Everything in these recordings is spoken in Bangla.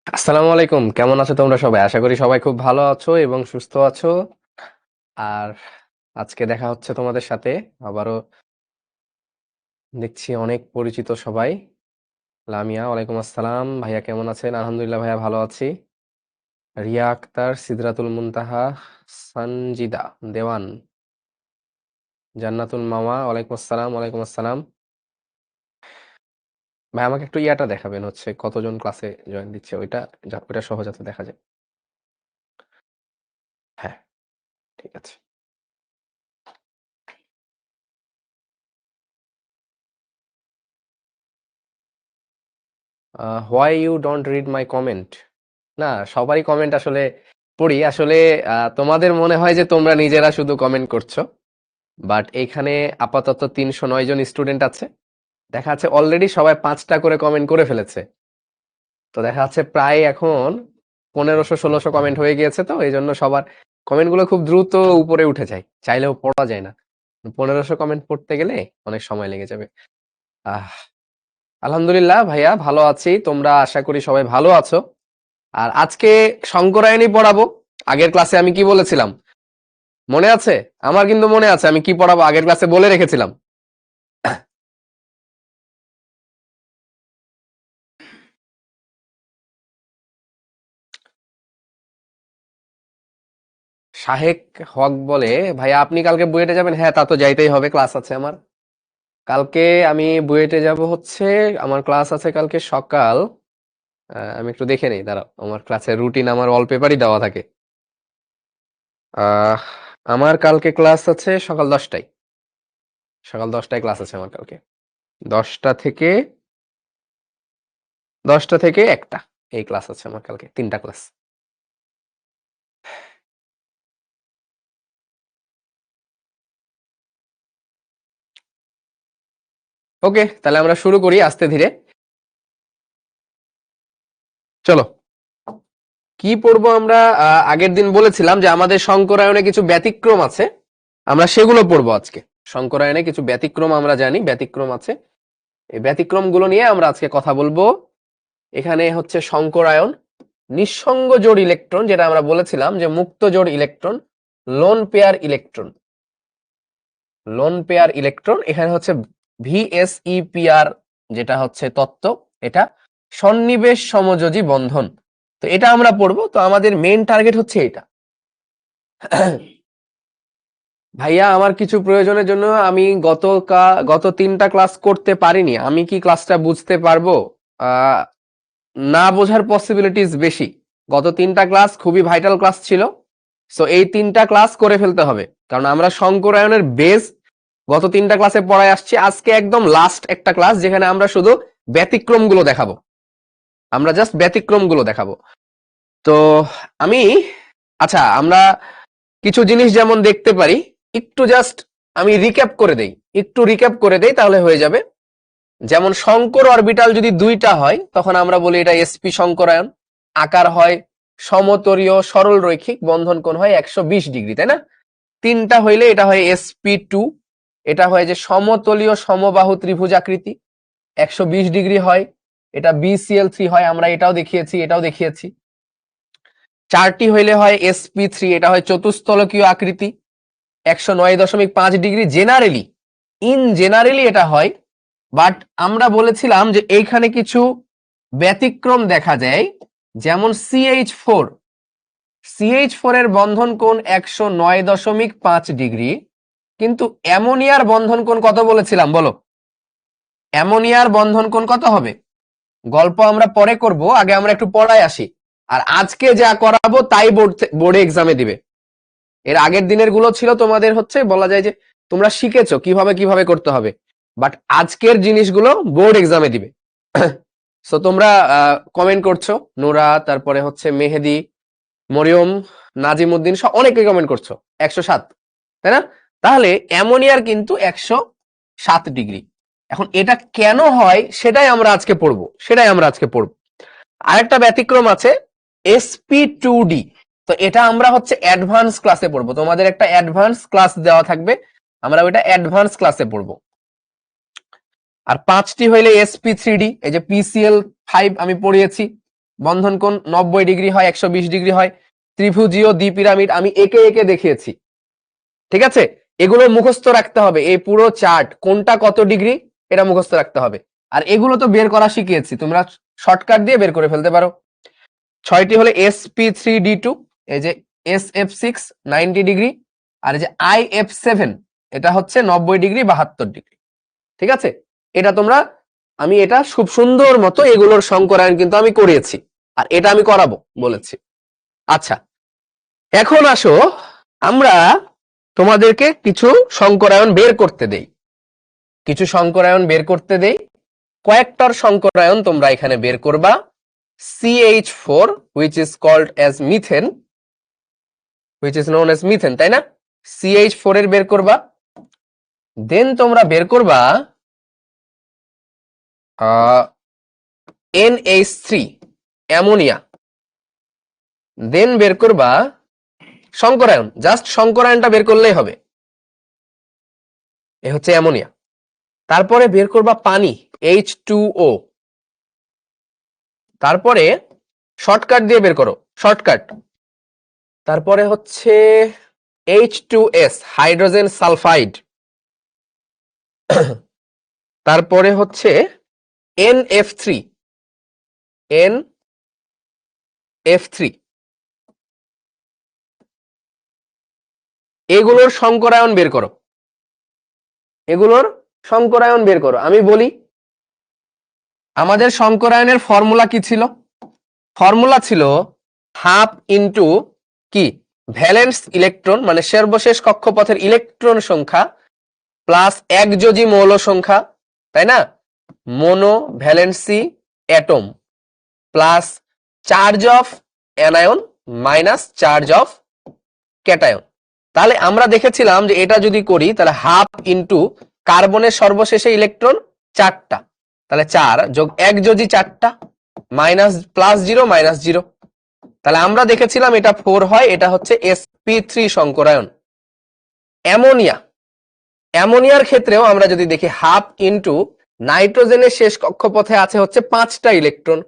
আসসালামু আলাইকুম, কেমন আছো তোমরা সবাই? আশা করি সবাই খুব ভালো আছো এবং সুস্থ আছো। আর আজকে দেখা হচ্ছে তোমাদের সাথে আবারও। দেখছি অনেক পরিচিত সবাই। লামিয়া, ওয়ালাইকুম আসসালাম। ভাইয়া কেমন আছেন? আলহামদুলিল্লাহ ভাইয়া ভালো আছি। রিয়া আক্তার, সিদরাতুল মুনতাহা, সানজিদা, দেওয়ান, জান্নাতুল মামা, ওয়ালাইকুম আসসালাম। ওয়ালাইকুম আসসালাম। ভাই আমাকে একটু ইয়াটা দেখাবেন, হচ্ছে কতজন ক্লাসে জয়েন দিচ্ছে ওইটা, ওইটা সহজ যাতে দেখা যায়। হ্যাঁ, ঠিক আছে। Why you don't read my comment? না, সবারই কমেন্ট আসলে পড়ি। আসলে তোমাদের মনে হয় যে তোমরা নিজেরা শুধু কমেন্ট করছো, বাট এইখানে আপাতত ৩০৯ জন স্টুডেন্ট আছে। দেখা যাচ্ছে অলরেডি সবাই ৫টা করে কমেন্ট করে ফেলেছে। তো দেখা যাচ্ছে প্রায় এখন ১৫০০-১৬০০ কমেন্ট হয়ে গিয়েছে, তো এই জন্য সবার কমেন্টগুলো খুব দ্রুত উপরে উঠে যায়, চাইলেও পড়া যায় না। ১৫০০ কমেন্ট পড়তে গেলে অনেক সময় লেগে যাবে। আহ আলহামদুলিল্লাহ ভাইয়া ভালো আছি, তোমরা আশা করি সবাই ভালো আছো। আর আজকে শঙ্করায়ণী পড়াবো। আগের ক্লাসে আমি কি বলেছিলাম মনে আছে? আমার কিন্তু মনে আছে আমি কি পড়াবো, আগের ক্লাসে বলে রেখেছিলাম। শাহেক হক বলে, ভাইয়া আপনি কালকে বুয়েটে যাবেন? হ্যাঁ, তা তো যাইতেই হবে, ক্লাস আছে আমার কালকে। আমি বুয়েটে যাব হচ্ছে, আমার ক্লাস আছে কালকে সকাল। আমি একটু দেখে নেই, দাঁড়াও। আমার ক্লাসের রুটিন আমার ওয়ালপেপারই দেওয়া থাকে। আহ আমার কালকে ক্লাস আছে সকাল 10টায়। সকাল 10টায় ক্লাস আছে আমার কালকে। 10টা থেকে 1টা এই ক্লাস আছে আমার কালকে, 3টা ক্লাস। ওকে, তাহলে আমরা শুরু করি আস্তে ধীরে। চলো, কি পড়বো আমরা? আগের দিন বলেছিলাম যে আমাদের শঙ্করায়নে কিছু ব্যতিক্রম আছে, আমরা সেগুলো পড়বো আজকে। শঙ্করায়নে কিছু ব্যতিক্রম আমরা জানি, ব্যতিক্রম আছে। এই ব্যতিক্রম গুলো নিয়ে আমরা আজকে কথা বলবো। এখানে হচ্ছে শঙ্করায়ন, নিঃসঙ্গ জোড় ইলেকট্রন, যেটা আমরা বলেছিলাম যে মুক্ত জোড় electron, lone pair electron. Lone pair electron এখানে হচ্ছে ভিএসইপিআর, যেটা হচ্ছে তত্ত্ব, এটা সন্নিবেশ সমযোজী বন্ধন। তো এটা আমরা পড়বো। তো আমাদের মেইন টার্গেট হচ্ছে এটা। ভাইয়া আমার কিছু প্রয়োজনের জন্য আমি গত 3টা ক্লাস করতে পারিনি। আমি কি ক্লাসটা বুঝতে পারবো? আহ না বোঝার পসিবিলিটিস বেশি। গত 3টা ক্লাস খুবই ভাইটাল ক্লাস ছিল। সো এই 3টা ক্লাস করে ফেলতে হবে, কারণ আমরা শঙ্করায়নের বেস গত 3টা ক্লাসে পড়ায় আসছি। আজকে একদম লাস্ট একটা ক্লাস, যেখানে আমরা শুধু ব্যতিক্রম গুলো দেখাবো। আমরা জাস্ট ব্যতিক্রম গুলো দেখাবো। তো আমি, আচ্ছা, আমরা কিছু জিনিস যেমন দেখতে পারি, একটু জাস্ট আমি রিক্যাপ করে দেই। একটু রিক্যাপ করে দেই, তাহলে হয়ে যাবে। যেমন শঙ্কর অরবিটাল যদি 2টা হয়, তখন আমরা বলি এটা এসপি শঙ্করায়ন। আকার হয় সমতরীয় সরল রৈখিক, বন্ধন কোণ হয় 120 ডিগ্রি, তাই না? 3টা হইলে এটা হয় sp2। এটা হয় যে সমতলীয় সমবাহু ত্রিভুজ আকৃতি, 120 ডিগ্রি হয়। এটা BCl3 হয়, আমরা এটাও দেখিয়েছি, এটাও দেখিয়েছি। 4টি হইলে হয় sp3, এটা হয় চতুস্তলকীয় আকৃতি, 109.5 ডিগ্রি। জেনারেলি এটা হয়, বাট আমরা বলেছিলাম যে এইখানে কিছু ব্যতিক্রম দেখা যায়। যেমন CH4 এর বন্ধন কোণ 109.5 ডিগ্রি, কিন্তু অ্যামোনিয়ার বন্ধন কোণ কত বলেছিলাম বলো? অ্যামোনিয়ার বন্ধন কোণ কত হবে? গল্প আমরা পরে করব, আগে আমরা একটু পড়ায় আসি। আর আজকে যা করাবো তাই বোর্ডে এক্সামে দিবে। এর আগের দিনের গুলো ছিল তোমাদের, হচ্ছে বলা যায় যে তোমরা শিখেছো কিভাবে কিভাবে করতে হবে, বাট আজকের জিনিসগুলো বোর্ড এক্সামে দিবে। সো তোমরা কমেন্ট করছো, নোরা, তারপরে হচ্ছে মেহেদি, মরিয়ম, নাজিমউদ্দিন, সব অনেকে কমেন্ট করছো 107, তাই না? তাহলে অ্যামোনিয়ার কিন্তু 107 ডিগ্রি। এখন এটা কেন হয় সেটাই আমরা আজকে পড়বো। আরেকটা ব্যতিক্রম আছে, sp2d। তো এটা আমরা হচ্ছে অ্যাডভান্স ক্লাসে পড়বো, তোমাদের একটা অ্যাডভান্স ক্লাস দেওয়া থাকবে, আমরা ওইটা অ্যাডভান্স ক্লাসে পড়বো। আর 5টি হইলে sp3d, এই যে PCl5 আমি পড়িয়েছি, বন্ধন কোণ 90 ডিগ্রি হয়, 120 ডিগ্রি হয়, ত্রিভুজীয় দ্বিপিরামিড আমি একে একে দেখিয়েছি। ঠিক আছে, এগুলো মুখস্থ রাখতে হবে, এই পুরো চার্ট কোনটা কত ডিগ্রি এটা মুখস্থ রাখতে হবে। আর এগুলো তো বের করা শিখিয়েছি, তোমরা শর্টকাট দিয়ে বের করে ফেলতে পারো। 6টি হলে sp3d2, এই যে sf6 90 ডিগ্রি, আর এই যে if7 এটা হচ্ছে 90 ডিগ্রি 72 ডিগ্রি। ঠিক আছে, এটা তোমরা, আমি এটা খুব সুন্দর মতো এগুলোর সংকরায়ন কিন্তু আমি করিয়েছি, আর এটা আমি করাবো বলেছি। আচ্ছা, এখন আসো আমরা তোমাদেরকে কিছু সংকরায়ন বের করতে দেই, কয়েকটার সংকরায়ন তোমরা এখানে বের করবা। CH4 which is called as methane, which is known as methane, তাই না? CH4 এর বের করবা। দেন তোমরা বের করবা NH3 অ্যামোনিয়া। দেন বের করবা সংকরায়ন, জাস্ট সংকরায়নটা বের করলেই হবে, এ হচ্ছে অ্যামোনিয়া। তারপরে বের করবা পানি H2O। তারপরে শর্টকাট দিয়ে বের করো, শর্টকাট। তারপরে হচ্ছে H2S হাইড্রোজেন সালফাইড। তারপরে হচ্ছে NF3, এগুলোর সংকরায়ন বের করো, আমি বলি আমাদের সংকরায়নের ফর্মুলা কি ছিল? ফর্মুলা ছিল হাফ ইন্টু কি ভ্যালেন্স ইলেকট্রন মানে সর্বশেষ কক্ষপথের ইলেকট্রন সংখ্যা প্লাস একযোজী মৌল সংখ্যা, তাই না, mono valency atom plus charge of anion minus charge of cation. তাহলে আমরা দেখেছিলাম যে এটা যদি করি তাহলে হাফ ইন্টু কার্বনের সর্বশেষে ইলেকট্রন 4টা, তাহলে 4 যোগ একযোজী 4টা মাইনাস প্লাস 0 মাইনাস 0, তাহলে আমরা দেখেছিলাম এটা 4 হয়, এটা হচ্ছে sp3 সংকরায়ন। অ্যামোনিয়ার ক্ষেত্রেও আমরা যদি দেখি হাফ ইন্টু নাইট্রোজেনের শেষ কক্ষপথে আছে হচ্ছে 5টা ইলেকট্রন,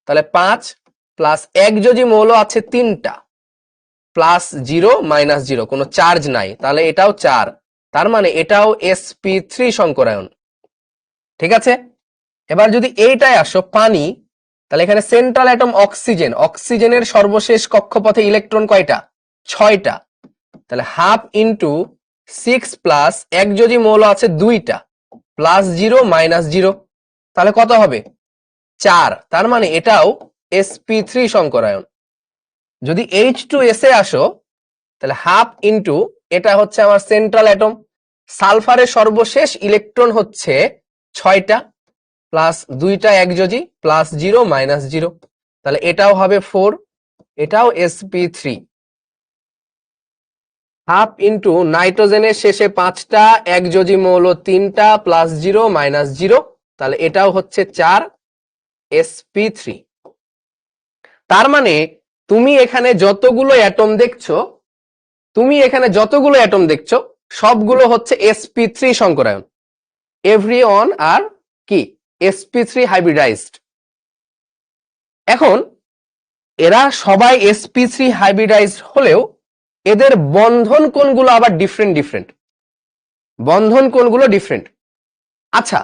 তাহলে 5 প্লাস একযোজী মৌল আছে 3টা প্লাস 0 মাইনাস 0, কোনো চার্জ নাই, তাহলে এটাও 4, তার মানে এটাও sp3 সংকরায়ন। ঠিক আছে, এবার যদি এইটাই আসো পানি, তাহলে এখানে সেন্ট্রাল অ্যাটম অক্সিজেন, অক্সিজেনের সর্বশেষ কক্ষপথে ইলেকট্রন কয়টা? 6টা, তাহলে হাফ ইন্টু 6 প্লাস একযোজী মৌল আছে 2টা প্লাস 0 মাইনাস 0, তাহলে কত হবে? 4, তার মানে এটাও sp3 সংকরায়ন। যদি H2S এ আসো তাহলে হাফ ইন্টু, এটা হচ্ছে আমার সেন্ট্রাল অ্যাটম, সালফারের সর্বশেষ ইলেকট্রন হচ্ছে 6টা প্লাস 2টা একযোজী প্লাস 0 মাইনাস 0, তাহলে এটাও হবে 4, এটাও sp3। হাফ ইন্টু নাইট্রোজেনের শেষে 5টা একযোজী মৌল 3টা প্লাস 0 মাইনাস 0, তাহলে এটাও হচ্ছে 4 sp3। তার মানে তুমি এখানে যতগুলো অ্যাটম দেখছো সবগুলো হচ্ছে sp3 সংকরায়ন, এভরি ওয়ান আর কি sp3 হাইব্রিডাইজড। এখন এরা সবাই sp3 হাইব্রিডাইজড হলেও এদের বন্ধন কোণগুলো আবার ডিফারেন্ট, আচ্ছা,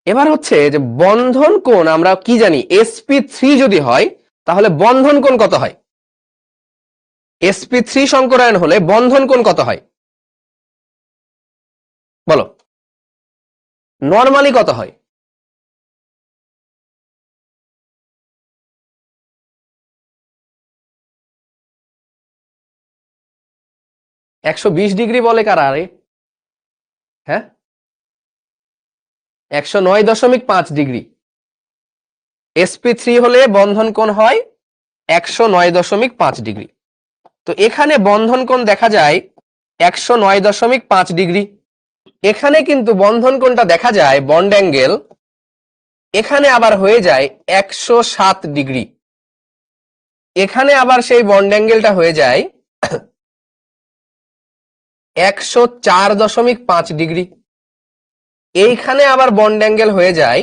এবার হচ্ছে যে বন্ধন কোণ আমরা কি জানি, sp3 যদি হয় তাহলে বন্ধন কোণ কত হয়? sp3 সংকরায়ন হলে বন্ধন কোণ কত হয় বলো, নরমালি কত হয়? (120 ডিগ্রি) বলে কারা? আরে হ্যাঁ, 109.5 ডিগ্রি। sp3 হলে বন্ধন কোণ হয় 109.5 ডিগ্রি। তো এখানে বন্ধন কোণ দেখা যায় 109.5 ডিগ্রি। এখানে কিন্তু বন্ধন কোণটা দেখা যায় বন্ড অ্যাঙ্গেল, এখানে আবার হয়ে যায় 107 ডিগ্রি। এখানে আবার সেই বন্ড অ্যাঙ্গেলটা হয়ে যায় 104.5 ডিগ্রি। এইখানে আবার বন্ড অ্যাঙ্গেল হয়ে যায়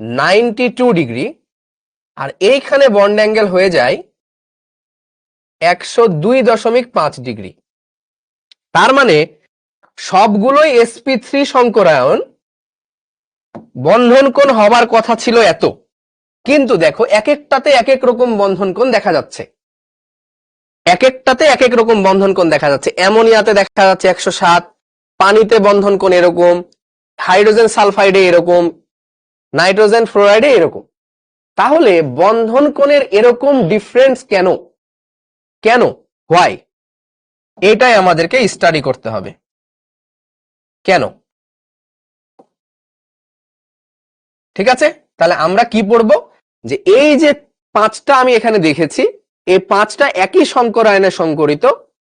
92 ডিগ্রি, আর এইখানে বন্ড অ্যাঙ্গেল হয়ে যায় 102.5 ডিগ্রি। তার মানে সবগুলোই sp3 সংকরায়ন, বন্ধন কোণ হবার কথা ছিল এত, কিন্তু দেখো এক একটাতে এক এক রকম বন্ধন কোণ দেখা যাচ্ছে, এক একটাতে এক এক রকম বন্ধন কোণ দেখা যাচ্ছে। অ্যামোনিয়াতে দেখা যাচ্ছে 107, পানিতে বন্ধন কোণ এরকম, হাইড্রোজেন সালফাইডে এরকম, নাইট্রোজেন ফ্লোরাইডে এরকম। তাহলে বন্ধন কোণের এরকম ডিফারেন্স কেন, কেন, হোয়াই, এটাই আমাদেরকে স্টাডি করতে হবে। কেন? ঠিক আছে, তাহলে আমরা কি পড়বো, যে এই যে পাঁচটা আমি এখানে দেখেছি, এই পাঁচটা একই সংকরায়নে সংকরিত,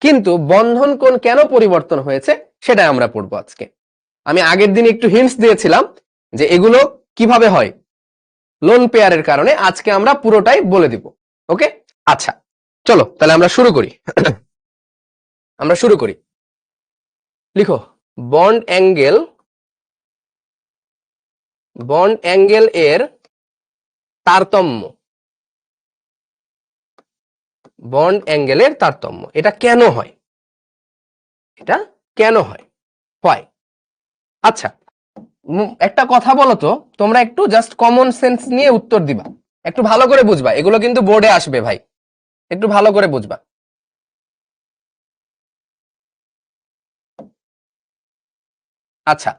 কিন্তু বন্ধন কোণ কেন পরিবর্তন হয়েছে সেটা আমরা পড়বো আজকে। আমি আগের দিন একটু হিন্টস দিয়েছিলাম যে এগুলো কিভাবে হয়, লোন পেয়ারের কারণে। আজকে আমরা পুরোটাই বলে দিব। ওকে, আচ্ছা চলো তাহলে আমরা শুরু করি। আমরা শুরু করি। লিখো বন্ড অ্যাঙ্গেল, বন্ড অ্যাঙ্গেল এর তারতম্য, বন্ড অ্যাঙ্গেলের তারতম্য। এটা কেন হয়, এটা কেন হয়, হয়। আচ্ছা একটা কথা বলো তো, তোমরা একটু জাস্ট কমন সেন্স নিয়ে উত্তর দিবা, একটু ভালো করে বুঝবা, এগুলো কিন্তু বোর্ডে আসবে ভাই, একটু ভালো করে বুঝবা। আচ্ছা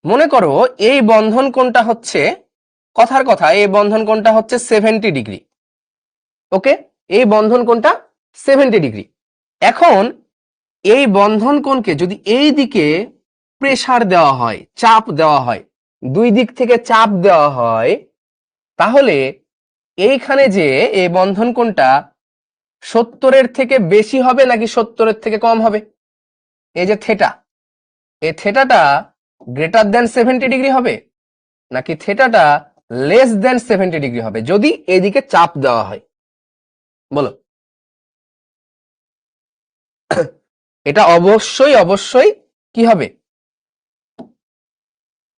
মনে করো এই বন্ধন কোণটা হচ্ছে, কথার কথা, এই বন্ধন কোণটা হচ্ছে 70 ডিগ্রি। ওকে, এই বন্ধন কোণটা 70 ডিগ্রি। এখন এই বন্ধন কোণকে যদি এই দিকে প্রেসার দেওয়া হয়, চাপ দেওয়া হয়, দুই দিক থেকে চাপ দেওয়া হয়, তাহলে এইখানে যে এই বন্ধন কোণটা 70-এর থেকে বেশি হবে নাকি 70-এর থেকে কম হবে? এই যে থেটা, এই থেটাটা গ্রেটার দেন 70 ডিগ্রি হবে নাকি থেটাটা লেস দেন 70 ডিগ্রি হবে যদি এদিকে চাপ দেওয়া হয়? বলো। এটা অবশ্যই অবশ্যই কি হবে,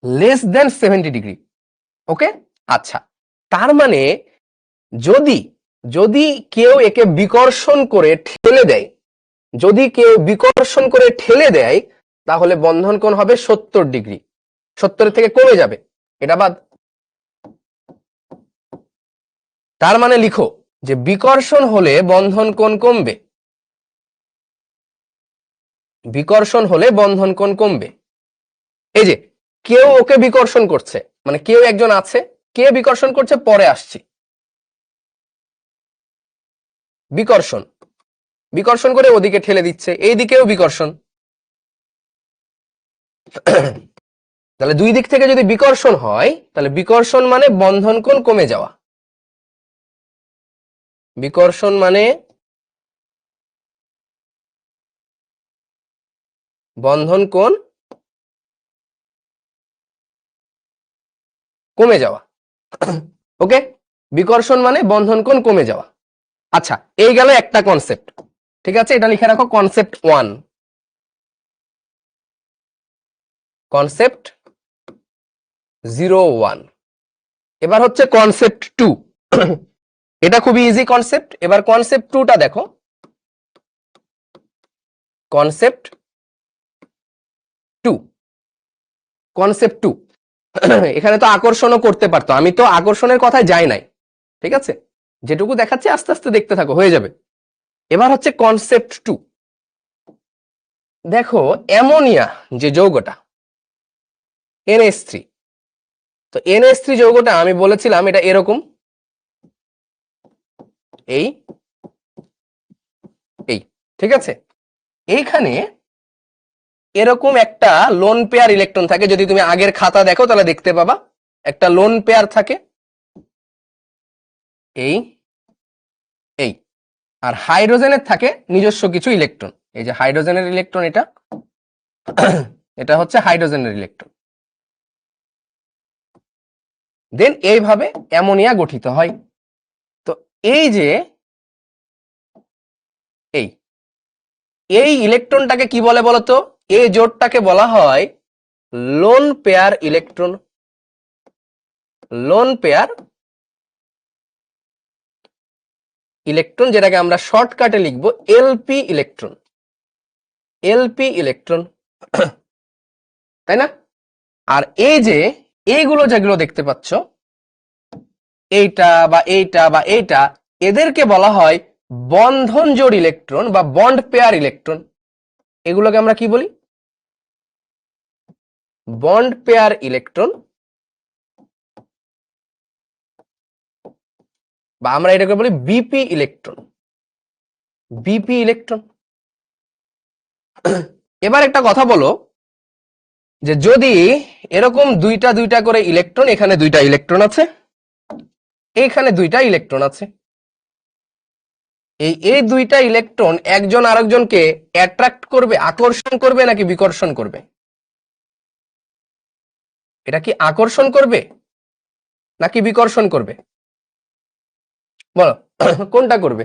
লেস দেন 70 ডিগ্রি। ওকে, আচ্ছা তার মানে যদি যদি কেউ একে বিকর্ষণ করে ঠেলে দেয়, যদি কেউ বিকর্ষণ করে ঠেলে দেয়, তাহলে বন্ধন কোণ হবে 70 ডিগ্রি, 70 থেকে কমে যাবে, এটা বাদ। তার মানে লিখো যে বিকর্ষণ হলে বন্ধন কোণ কমবে, বিকর্ষণ হলে বন্ধন কোণ কমবে। এই যে কেউ ওকে বিকর্ষণ করছে, মানে কেউ একজন আছে, কে বিকর্ষণ করছে পরে আসছি। বিকর্ষণ, বিকর্ষণ করে ওদিকে ঠেলে দিচ্ছে, এই দিকেও বিকর্ষণ। তাহলে দুই দিক থেকে যদি বিকর্ষণ হয়, তাহলে বিকর্ষণ মানে বন্ধন কোণ কমে যাওয়া, বিকর্ষণ মানে বন্ধন কোণ কমে যাওয়া। ওকে, বিকর্ষণ মানে বন্ধন কোণ কমে যাওয়া। আচ্ছা এই গেল একটা কনসেপ্ট, ঠিক আছে, এটা লিখে রাখো কনসেপ্ট 1। কনসেপ্ট 01। এবার হচ্ছে কনসেপ্ট 2। এটা খুবই ইজি কনসেপ্ট। এবার কনসেপ্ট 2টা দেখো, কনসেপ্ট 2, কনসেপ্ট 2। এখানে তো আকর্ষণও করতে পারতো, আমি তো আকর্ষণের কথায় যাই নাই, ঠিক আছে, যেটুকু দেখাচ্ছি আস্তে আস্তে দেখতে থাকো, হয়ে যাবে। এবার হচ্ছে কনসেপ্ট 2। দেখো অ্যামোনিয়া যে যৌগটা NH3, তো NH3 যৌগটা আমি বলেছিলাম এটা এরকম, এই এই ঠিক আছে, এইখানে এরকম একটা লোন পেয়ার ইলেকট্রন থাকে, যদি তুমি আগের খাতা দেখো তাহলে দেখতে পাবা একটা লোন পেয়ার থাকে, এই এই, আর হাইড্রোজেনের থাকে নিজস্ব কিছু ইলেকট্রন, এই যে হাইড্রোজেনের ইলেকট্রন, এটা এটা হচ্ছে হাইড্রোজেনের ইলেকট্রন। দেন এইভাবে অ্যামোনিয়া গঠিত হয়। তো এই যে এই এই ইলেকট্রনটাকে কি বলে বলতো, এই জোটটাকে বলা হয় lone pair electron, lone pair electron, যেটাকে আমরা শর্টকাটে লিখব এলপি ইলেকট্রন, এলপি ইলেকট্রন, তাই না? আর এই যে এইগুলো যেগুলো দেখতে পাচ্ছ, এইটা বা এইটা বা এইটা, এদেরকে বলা হয় বন্ধন জোড় ইলেকট্রন বা বন্ড পেয়ার ইলেকট্রন। এগুলোকে আমরা কি বলি? বন্ড পেয়ার ইলেকট্রন, বা আমরা এটাকে বলি বিপি ইলেকট্রন, বিপি ইলেকট্রন। এবার একটা কথা বলো, যে যদি এরকম দুইটা দুইটা করে ইলেকট্রন, এখানে দুইটা ইলেকট্রন আছে, এইখানে দুইটা ইলেকট্রন আছে, এই দুইটা ইলেকট্রন একজন আরেকজনকে অ্যাট্রাক্ট করবে, আকর্ষণ করবে নাকি বিকর্ষণ করবে? এটা কি আকর্ষণ করবে নাকি বিকর্ষণ করবে? বলো কোনটা করবে?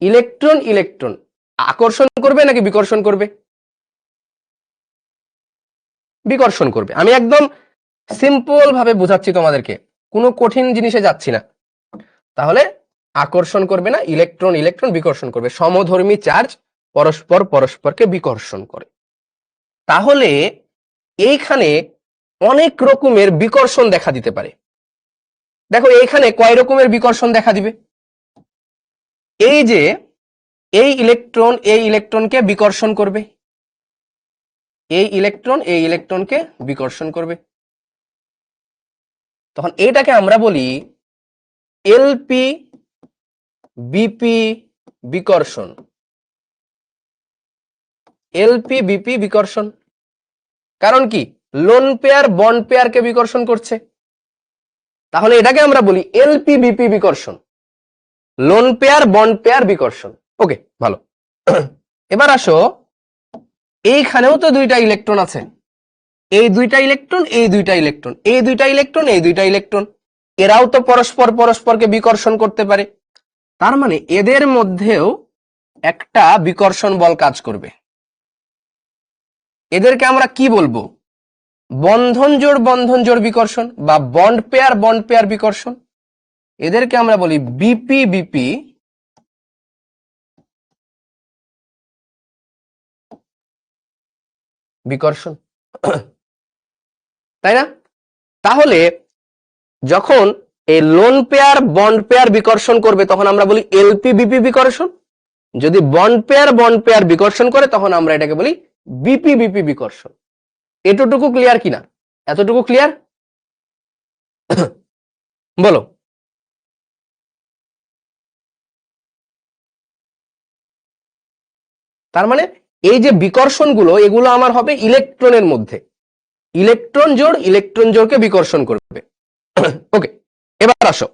ইলেকট্রন ইলেকট্রন আকর্ষণ করবে নাকি বিকর্ষণ করবে? বিকর্ষণ করবে। আমি একদম সিম্পল ভাবে বোঝাচ্ছি তোমাদেরকে, কোনো কঠিন জিনিসে যাচ্ছি না। তাহলে আকর্ষণ করবে না, ইলেকট্রন ইলেকট্রন বিকর্ষণ করবে। সমধর্মী চার্জ পরস্পর পরস্পরকে বিকর্ষণ করে। তাহলে এইখানে অনেক রকমের বিকর্ষণ দেখা দিতে পারে। দেখো এইখানে কয় রকমের বিকর্ষণ দেখা দিবে? এই যে এই ইলেকট্রনকে বিকর্ষণ করবে, এই ইলেকট্রনকে বিকর্ষণ করবে। তখন এটাকে আমরা বলি এলপি বিপি বিকর্ষণ, এলপি বিপি বিকর্ষণ। কারণ কি? লোন পেয়ার বন্ড পেয়ারকে বিকর্ষণ করছে, তাহলে এটাকে আমরা বলি এলপি বিপি বিকর্ষণ, লোন পেয়ার বন্ড পেয়ার বিকর্ষণ। ওকে, ভালো। এবার আসো, এইখানেও তো দুইটা ইলেকট্রন আছে, এই দুইটা ইলেকট্রন, এই দুইটা ইলেকট্রন, এই দুইটা ইলেকট্রন, এই দুইটা ইলেকট্রন, এরাও তো পরস্পর পরস্পরকে বিকর্ষণ করতে পারে। তার মানে এদের মধ্যেও একটা বিকর্ষণ বল কাজ করবে। এদেরকে আমরা কি বলবো? বন্ধন জোড় বিকর্ষণ বা বন্ড পেয়ার বিকর্ষণ। এদেরকে আমরা বলি বিপি বিপি বিকর্ষণ, তাই না? তাহলে যখন এই লোন পেয়ার বন্ড পেয়ার বিকর্ষণ করবে তখন আমরা বলি এলপি বিপি বিকর্ষণ। যদি বন্ড পেয়ার বিকর্ষণ করে তখন আমরা এটাকে বলি বিপি বিপি বিকর্ষণ। এতটুকু ক্লিয়ার কিনা? এতটুকু ক্লিয়ার? বলো। তার মানে এই যে বিকর্ষণগুলো, এগুলো আমার হবে ইলেকট্রনের মধ্যে, ইলেকট্রন জোড়কে বিকর্ষণ করবে। ওকে, এবার আসো,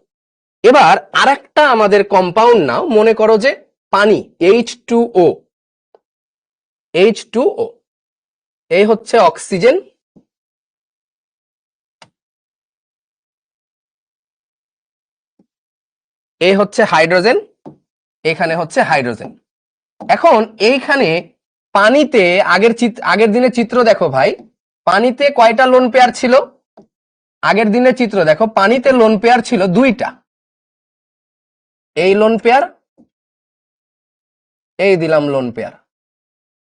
এবার আরেকটা আমাদের কম্পাউন্ড নাও, মনে করো যে পানি, H2O, H2O, এই হচ্ছে অক্সিজেন, এই হচ্ছে হাইড্রোজেন, এখানে হচ্ছে হাইড্রোজেন। এখন এইখানে পানিতে আগের দিনের চিত্র দেখো ভাই, পানিতে কয়টা লোন পেয়ার ছিল? আগের দিনের চিত্র দেখো, পানিতে লোন পেয়ার ছিল দুইটা, এই লোন পেয়ার, এই দিলাম লোন পেয়ার,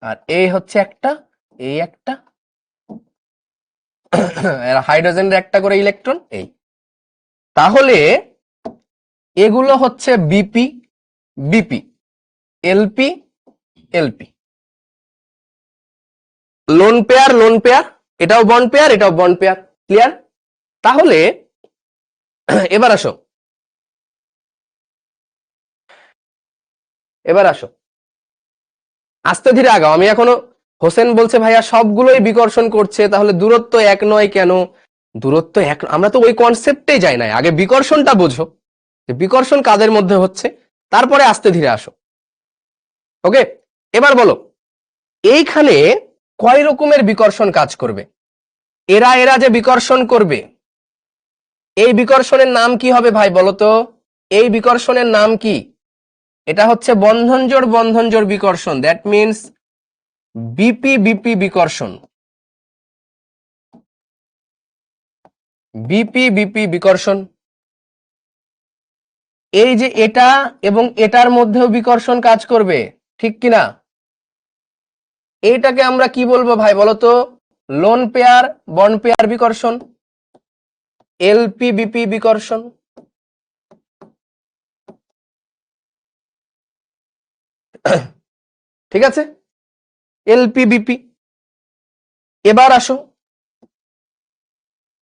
আর এই হচ্ছে একটা, এই একটা, হাইড্রোজেনের একটা করে ইলেকট্রন, এই। তাহলে এগুলো হচ্ছে BP BP, LP LP, lone pair, এটাও বন্ড পেয়ার, এটাও বন্ড পেয়ার। ক্লিয়ার? তাহলে এবার আসো, এবার আসো, আস্তে ধীরে আগাও। আমি এখনো, হোসেন বলছে ভাইয়া সবগুলোই বিকর্ষণ করছে, তাহলে দূরত্ব এক নয় কেন? দূরত্ব এক, আমরা তো ওই কনসেপ্টে যাই নাই, আগে বিকর্ষণটা বোঝো, যে বিকর্ষণ কাদের মধ্যে হচ্ছে, তারপরে আস্তে ধীরে আসো। ওকে, এবার বলো এইখানে কয় রকমের বিকর্ষণ কাজ করবে? এরা যে বিকর্ষণ করবে, এই বিকর্ষণের নাম কি হবে ভাই বলো তো? এই বিকর্ষণের নাম কি? এটা হচ্ছে বন্ধন জোড় বিকর্ষণ, দ্যাট মিনস বিপি বিপি বিকর্ষণ, বিপি বিপি বিকর্ষণ। এই যে এটা এবং এটার মধ্যেও বিকর্ষণ কাজ করবে, ঠিক কিনা? এইটাকে আমরা কি বলবো ভাই বলতো? লোন পেয়ার বন্ড পেয়ার বিকর্ষণ, এলপিবিপি বিকর্ষণ। ঠিক আছে, এলপিবিপি। এবার আসো,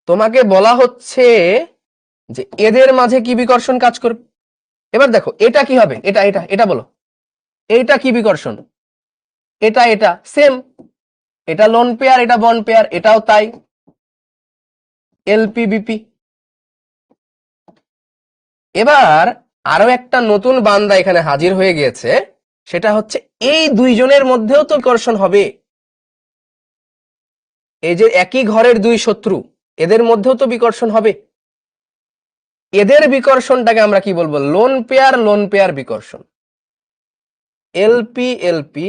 তোমাকে বলা হচ্ছে যে এদের মাঝে কি বিকর্ষণ কাজ করবে। এবার দেখো এটা কি হবে, এটা এটা এটা বলো, এইটা কি বিকর্ষণ? এটা এটা সেম, এটা লোন পেয়ার এটা বন্ড পেয়ার, এটাও তাই, এলপিবিপি। এবার আরো একটা নতুন বান্দা এখানে হাজির হয়ে গিয়েছে, সেটা হচ্ছে এই দুইজনের মধ্যেও তো বিকর্ষণ হবে। এই যে একই ঘরের দুই শত্রু, এদের মধ্যেও তো বিকর্ষণ হবে। এদের বিকর্ষণটাকে আমরা কি বলবো? লোন পেয়ার বিকর্ষণ, এলপি এলপি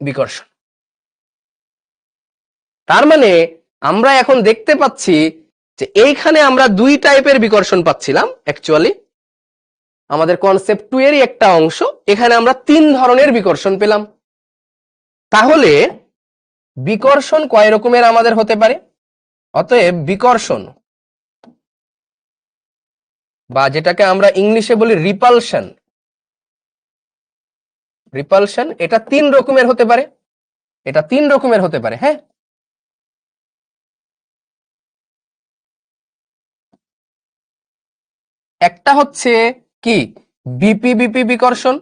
বিকর্ষণ। তার মানে আমরা এখন দেখতে পাচ্ছি যে এইখানে আমরা দুই টাইপের বিকর্ষণ পাচ্ছিলাম, অ্যাকচুয়ালি আমাদের কনসেপ্ট 2 এরই একটা অংশ। এখানে আমরা 3 ধরনের বিকর্ষণ পেলাম। তাহলে বিকর্ষণ কয় রকমের আমাদের হতে পারে? অতএব বিকর্ষণ বা যেটাকে আমরা ইংলিশে বলি রিপালশন, রিপালশন এটা 3 রকমের হতে পারে। এটা 3 রকমের হতে পারে, হ্যাঁ। একটা হচ্ছে কি বিপিবিপি বিকর্ষণ,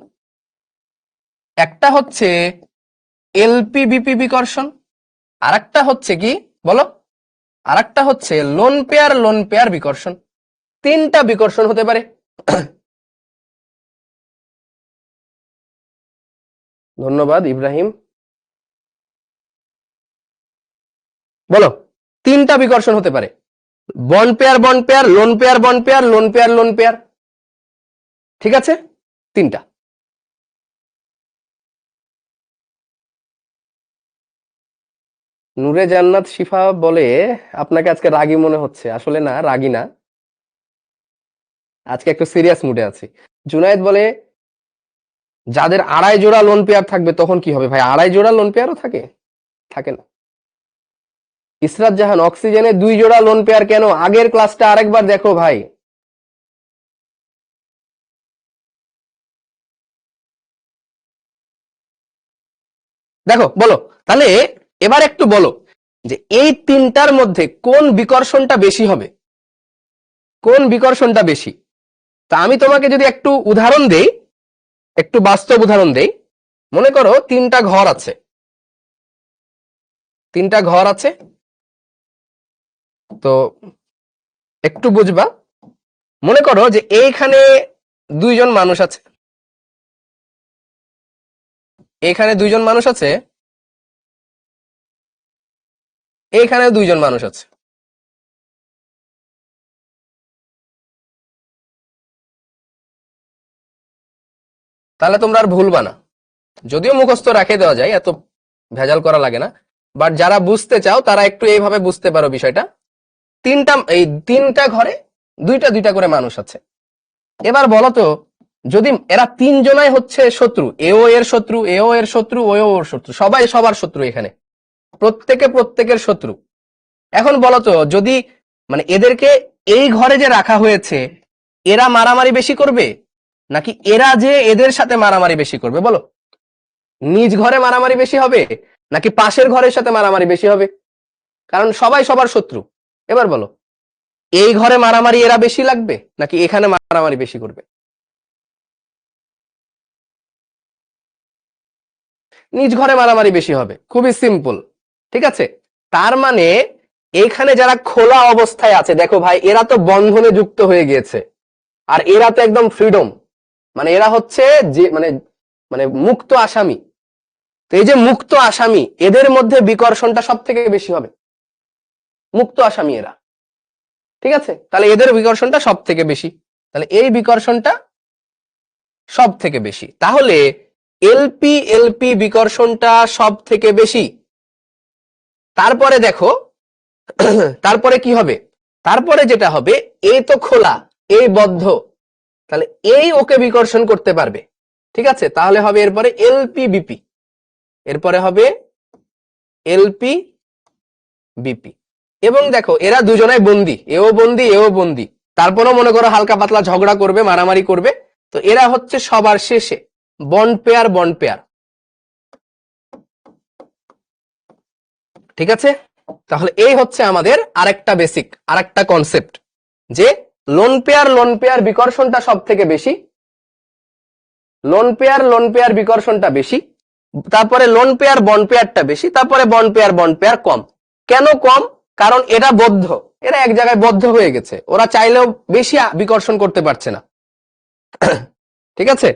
একটা হচ্ছে এলপিবিপি বিকর্ষণ, আর একটা হচ্ছে কি বলো? আর একটা হচ্ছে লোন পেয়ার বিকর্ষণ। 3টা বিকর্ষণ হতে পারে। ধন্যবাদ ইব্রাহিম। বলো, 3টা বিকর্ষণ হতে পারে, bond pair, lone pair bond pair, lone pair. ঠিক আছে, 3টা। নূরে জান্নাত শিফা বলে আপনাকে আজকে রাগী মনে হচ্ছে। আসলে না, রাগী না, আজকে একটু সিরিয়াস মুডে আছি। জুনায়েদ বলে যাদের 2.5 জোড়া লোন পেয়ার থাকবে তখন কি হবে? ভাই 2.5 জোড়া লোন পেয়ারও থাকে? থাকে না। ইসরাত জাহান অক্সিজেনে 2 জোড়া লোন পেয়ার কেন? আগের ক্লাসটা আরেকবার দেখো ভাই। দেখো, বলো তাহলে। এবার একটু বলো যে এই 3টার মধ্যে কোন বিকর্ষণটা বেশি হবে? কোন বিকর্ষণটা বেশি? তা আমি তোমাকে যদি একটু উদাহরণ দেই, একটু বাস্তব উদাহরণ দেই। মনে করো 3টা ঘর আছে, 3টা ঘর আছে, তো একটু বুঝবা। মনে করো যে এইখানে 2 জন মানুষ আছে, এইখানে 2 জন মানুষ আছে, এইখানে 2 জন মানুষ আছে। তাহলে তোমরা আর ভুলবা না। যদিও মুখস্থ রাখে দেওয়া যায়, এত ভেজাল করা লাগে না, বাট যারা বুঝতে চাও তারা একটু এইভাবে বুঝতে পারো বিষয়টা। এই 3টা ঘরে 2টা 2টা করে মানুষ আছে। এবার বলো তো, যদি এরা 3 জনাই হচ্ছে শত্রু, এও এর শত্রু, এও এর শত্রু, ওও ওর শত্রু, সবাই সবার শত্রু, এখানে প্রত্যেকে প্রত্যেকের শত্রু। এখন বলো তো, যদি মানে এদেরকে এই ঘরে যে রাখা হয়েছে, এরা মারামারি বেশি করবে নাকি এরা যে এদের সাথে মারামারি বেশি করবে? বলো, নিজ ঘরে মারামারি বেশি হবে নাকি পাশের ঘরের সাথে মারামারি বেশি হবে? কারণ সবাই সবার শত্রু। এবার বলো, এই ঘরে মারামারি এরা বেশি লাগবে নাকি এখানে মারামারি বেশি করবে? নিজ ঘরে মারামারি বেশি হবে, খুবই সিম্পল। ঠিক আছে, তার মানে এইখানে যারা খোলা অবস্থায় আছে, দেখো ভাই এরা তো বন্ধনে যুক্ত হয়ে গিয়েছে, আর এরা তো একদম ফ্রিডম, মানে এরা হচ্ছে যে মানে মানে মুক্ত আসামি। তো এই যে মুক্ত আসামি, এদের মধ্যে বিকর্ষণটা সব থেকে বেশি হবে, মুক্ত আসামি এরা। ঠিক আছে, তাহলে এদের বিকর্ষণটা সব থেকে বেশি, তাহলে এই বিকর্ষণটা সব থেকে বেশি। তাহলে এলপি বিকর্ষণটা সব থেকে বেশি। তারপরে দেখো তারপরে কি হবে, তারপরে যেটা হবে, এ তো খোলা, এই বদ্ধ, তাহলে এই ওকে বিকর্ষণ করতে পারবে। ঠিক আছে, তাহলে হবে এরপরে এলপি বিপি, এরপরে হবে এলপি বিপি। এবং দেখো এরা দুজনাই বন্দি, এও বন্দি এও বন্দি, তারপরেও মনে করো হালকা পাতলা ঝগড়া করবে, মারামারি করবে, তো এরা হচ্ছে সবার শেষে বন্ড পেয়ার, বন্ড পেয়ার। ঠিক আছে, তাহলে এই হচ্ছে আমাদের আরেকটা বেসিক, আরেকটা কনসেপ্ট, যে লোন পেয়ার বিকর্ষণটা সব থেকে বেশি, লোন পেয়ার বিকর্ষণটা বেশি, তারপরে লোন পেয়ার বন্ড পেয়ারটা বেশি, তারপরে বন্ড পেয়ার কম। কেন কম? কারণ এরা বদ্ধ, এরা এক জায়গায় বদ্ধ হয়ে গেছে, ওরা চাইলেও বেশি বিকর্ষণ করতে পারছে না। ঠিক আছে,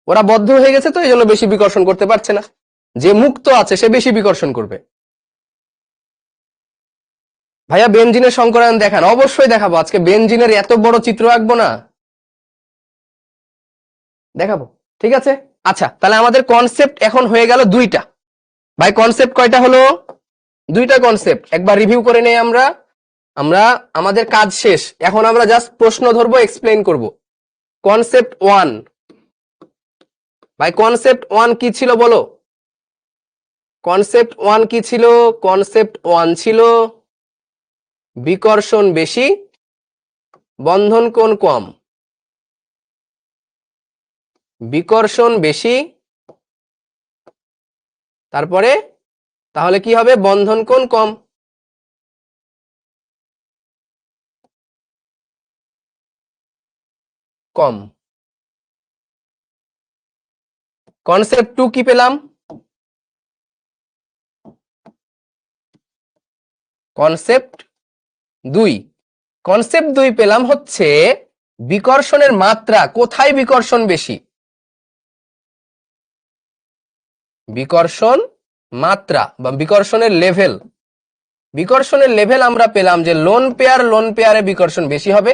ওরা বদ্ধ হয়ে গেছে, তো এই জন্য বেশি বিকর্ষণ করতে পারছে না। যে মুক্ত আছে সে বেশি বিকর্ষণ করবে। ভাইয়া বেনজিনের সংকরায়ন দেখান, অবশ্যই দেখাবো, আজকে বেনজিনের এত বড় চিত্র আঁকবো না, দেখাবো। ঠিক আছে, আচ্ছা, তাহলে আমাদের কনসেপ্ট এখন হয়ে গেল দুইটা। ভাই কনসেপ্ট কয়টা হলো? দুইটা কনসেপ্ট। একবার রিভিউ করে নেই আমরা, আমরা আমাদের কাজ শেষ, এখন আমরা জাস্ট প্রশ্ন ধরবো, এক্সপ্লেইন করব। কনসেপ্ট 1, ভাই কনসেপ্ট 1 কি ছিল বলো? কনসেপ্ট 1 কি ছিল? কনসেপ্ট 1 ছিল বিকর্ষণ বেশি, বন্ধন কোণ কম। বিকর্ষণ বেশি, তারপরে তাহলে কি হবে? বন্ধন কোণ কম। কম। কনসেপ্ট 2 কি পেলাম? কনসেপ্ট 2, কনসেপ্ট 2 পেলাম হচ্ছে বিকর্ষণের মাত্রা, কোথায় বিকর্ষণ বেশি? বিকর্ষণ মাত্রা বা বিকর্ষণের লেভেল। বিকর্ষণের লেভেল আমরা পেলাম যে লোন পেয়ারে বিকর্ষণ বেশি হবে,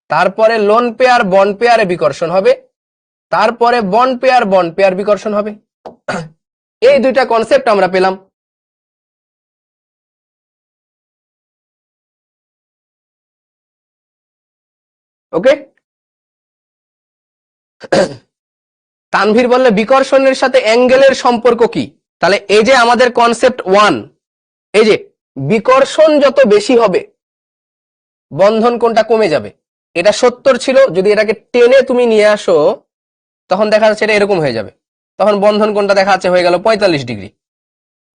তারপরে লোন পেয়ার বন্ড পেয়ারে বিকর্ষণ হবে, তারপরে বন্ড পেয়ার বিকর্ষণ হবে। এই দুইটা কনসেপ্ট আমরা পেলাম। ওকে, তানভীর বললে বিকর্ষণের সাথে অ্যাঙ্গেলের সম্পর্ক কি? তাহলে এই যে আমাদের কনসেপ্ট 1, এই যে বিকর্ষণ যত বেশি হবে বন্ধন কোণটা কমে যাবে, এটা 70 ছিল, যদি এটাকে টেনে তুমি নিয়ে আসো তখন দেখা যাচ্ছে এটা এরকম হয়ে যাবে, তখন বন্ধন কোণটা দেখা যাচ্ছে হয়ে গেল 45 ডিগ্রি।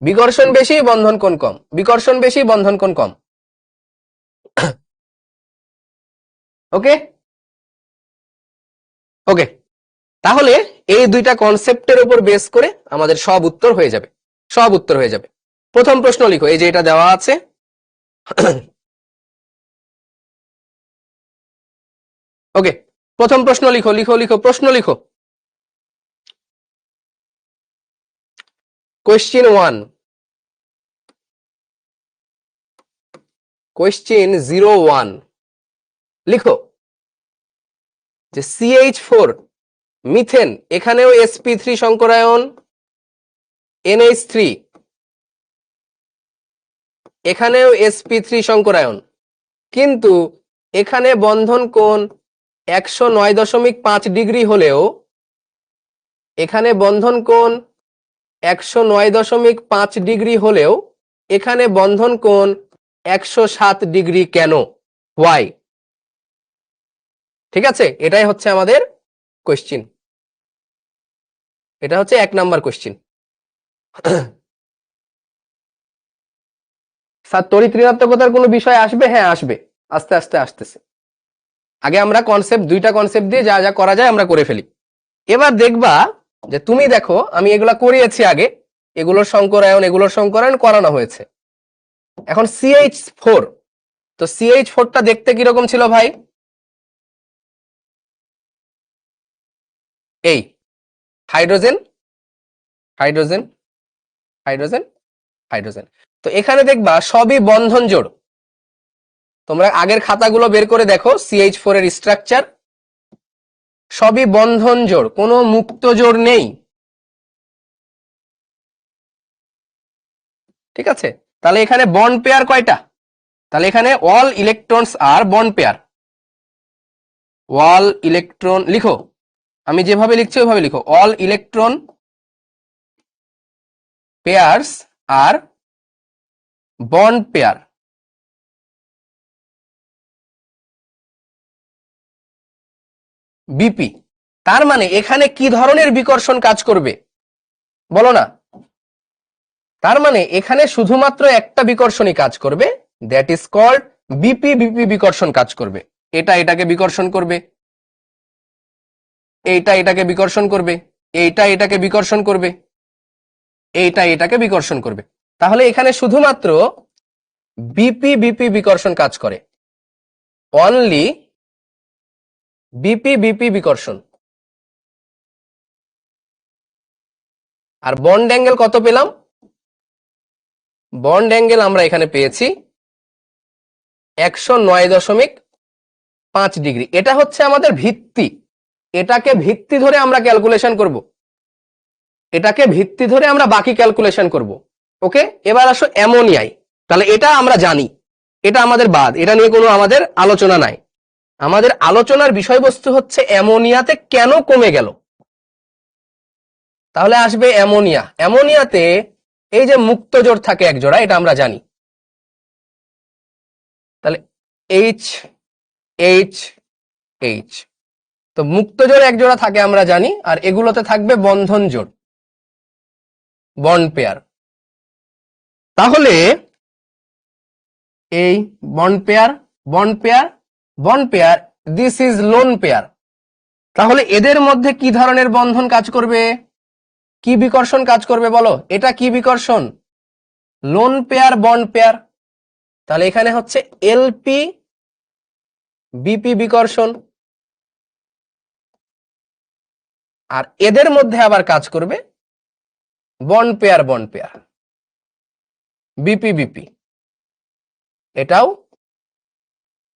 বিকর্ষণ বেশি, বন্ধন কোণ কম, বিকর্ষণ বেশি, বন্ধন কোণ কম। ওকে ওকে, তাহলে এই দুইটা কনসেপ্টের উপর বেস করে আমাদের সব উত্তর হয়ে যাবে, সব উত্তর হয়ে যাবে। প্রথম প্রশ্ন লিখো, এই যে এটা দেওয়া আছে। ওকে, প্রথম প্রশ্ন লিখো, লিখো লিখো, প্রশ্ন লিখো। কোয়েশ্চেন 1, কোয়েশ্চেন 01 লিখো যে CH4 মিথেন, এখানেও sp3 সংকরায়ন, NH3, এখানেও sp3 সংকরায়ন, কিন্তু এখানে বন্ধন কোণ 109.5 ডিগ্রি হলেও, এখানে বন্ধন কোণ 109.5 ডিগ্রি হলেও এখানে বন্ধন কোণ 107 ডিগ্রি কেন? হোয়াই? ঠিক আছে, এটাই হচ্ছে আমাদের কোশ্চিন, এটা হচ্ছে 1 নাম্বার কোশ্চিন। স্যার তড়িৎ ঋণাত্মকতার কোনো বিষয় আসবে? হ্যাঁ আসবে, আস্তে আস্তে আসতেছে। আগে আমরা কনসেপ্ট, দুইটা কনসেপ্ট দিয়ে যা যা করা যায় আমরা করে ফেলি। এবার দেখবা যে তুমি দেখো আমি এগুলা করিয়েছি আগে, এগুলোর সংকরায়ন করানো হয়েছে। এখন CH4, তো CH4টা দেখতে কিরকম ছিল ভাই? এই হাইড্রোজেন হাইড্রোজেন হাইড্রোজেন হাইড্রোজেন, তো এখানে দেখবা সবই বন্ধন জোড়। তোমরা আগের খাতাগুলো বের করে দেখো, CH4 এর স্ট্রাকচার সবই বন্ধন জোড়, কোনো মুক্ত জোড় নেই। ঠিক আছে, তাহলে এখানে বন্ড পেয়ার কয়টা? তাহলে এখানে অল ইলেকট্রনস আর বন্ড পেয়ার, অল ইলেকট্রন লিখো, আমি যেভাবে লিখছি ওইভাবে লিখো, অল ইলেকট্রন পেয়ার্স আর বন্ড পেয়ার। বিপি, তার মানে এখানে কি ধরনের বিকর্ষণ কাজ করবে বলো না? তার মানে এখানে শুধুমাত্র একটা বিকর্ষণই কাজ করবে, that is called BP. BP বিকর্ষণ কাজ করবে, এটা এটাকে বিকর্ষণ করবে, এইটা এটাকে বিকর্ষণ করবে, এইটা এটাকে বিকর্ষণ করবে, এইটা এটাকে বিকর্ষণ করবে। তাহলে এখানে শুধুমাত্র বিপি বিপি বিকর্ষণ কাজ করে, অনলি বিপি বিপি বিকর্ষণ। আর বন্ড অ্যাঙ্গেল কত পেলাম? বন্ড অ্যাঙ্গেল আমরা এখানে পেয়েছি 109.5 ডিগ্রি। এটা হচ্ছে আমাদের ভিত্তি, এটাকে ভিত্তি ধরে আমরা ক্যালকুলেশন করব, এটাকে ভিত্তি ধরে আমরা বাকি ক্যালকুলেশন করব। ওকে, এবার আসো অ্যামোনিয়ায়। তাহলে এটা আমরা জানি, এটা আমাদের বাদ, এটা নিয়ে কোনো আমাদের আলোচনা নাই। আমাদের আলোচনার বিষয়বস্তু হচ্ছে অ্যামোনিয়াতে কেন কমে গেল। তাহলে আসবে অ্যামোনিয়া। অ্যামোনিয়াতে এই যে মুক্ত জোড় থাকে এক জোড়া, এটা আমরা জানি। তাহলে এইচ এইচ এইচ, তো মুক্ত জোড় এক জোড়া থাকে আমরা জানি, আর এগুলোতে থাকবে বন্ধন জোড়, বন্ড পেয়ার। তাহলে এই bond pair bond pair bond pair, this is lone pair. তাহলে এদের মধ্যে কি ধরনের বন্ধন কাজ করবে, কি বিকর্ষণ কাজ করবে বলো? এটা কি বিকর্ষণ? Loan pair bond pair. তাহলে এখানে হচ্ছে এলপি বিপি বিকর্ষণ, আর এদের মধ্যে আবার কাজ করবে bond pair bond pair, BP BP, এটাও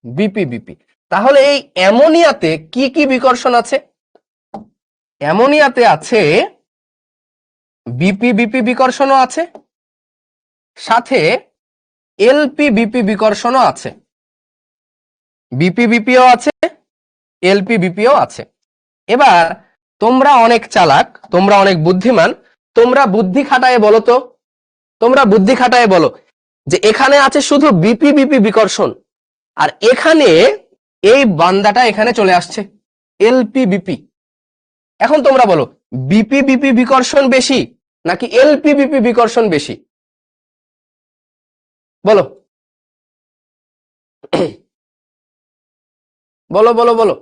বিপি বিপি। তাহলে এই অ্যামোনিয়াতে কি কি বিকর্ষণ আছে? অ্যামোনিয়াতে আছে বিপি বিপি বিকর্ষণও আছে, সাথে এলপি বিপি বিকর্ষণও আছে, বিপি বিপিও আছে, এলপি বিপিও আছে। এবার তোমরা অনেক চালাক, তোমরা অনেক বুদ্ধিমান, তোমরা বুদ্ধি খাটায় বলো তো, তোমরা বুদ্ধি খাটায় বলো যে এখানে আছে শুধু বিপি বিপি বিকর্ষণ, আর এখানে এই বান্দাটা এখানে চলে আসছে এলপি বিপি। এখন তোমরা বলো বিপি বিপি বিকর্ষণ বেশি নাকি এলপি বিপি বিকর্ষণ বেশি? বলো বলো বলো বলো,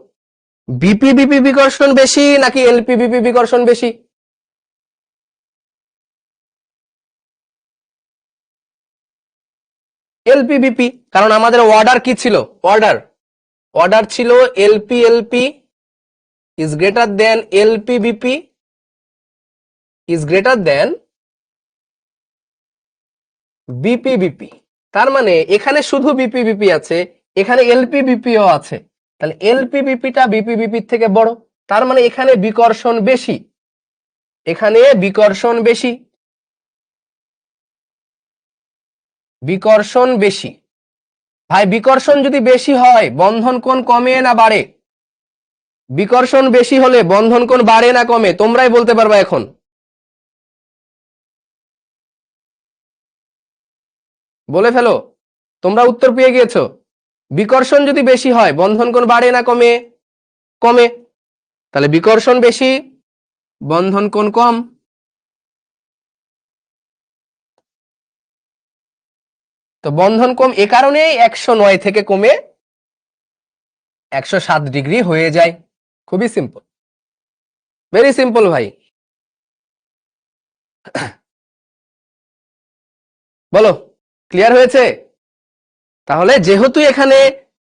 বিপি বিপি বিকর্ষণ বেশি নাকি এলপি বিপি বিকর্ষণ বেশি? এলপি বিপি, কারণ আমাদের অর্ডার কি ছিল? অর্ডার অর্ডার ছিল LP LP is greater than LP BP is greater than BP BP. তার মানে এখানে শুধু বিপি বিপি আছে, এখানে এলপি বিপিও আছে, তাহলে এলপি বিপিটা বিপি বিপির থেকে বড়, তার মানে এখানে বিকর্ষণ বেশি, এখানে বিকর্ষণ বেশি, বিকর্ষণ বেশি। ভাই বিকর্ষণ যদি বেশি হয় বন্ধন কোণ কমে না বাড়ে? বিকর্ষণ বেশি হলে বন্ধন কোণ বাড়ে না কমে? তোমরাই বলতে পারবা এখন। বলে ফেলো, তোমরা উত্তর পেয়ে গিয়েছো। বিকর্ষণ যদি বেশি হয় বন্ধন কোণ বাড়ে না কমে? কমে। তাহলে বিকর্ষণ বেশি, বন্ধন কোণ কম। তো বন্ধন কম এ কারণেই 109 থেকে কমে 107 ডিগ্রি হয়ে যায়। খুবই সিম্পল, ভেরি সিম্পল ভাই। বলো, ক্লিয়ার হয়েছে? তাহলে যেহেতু এখানে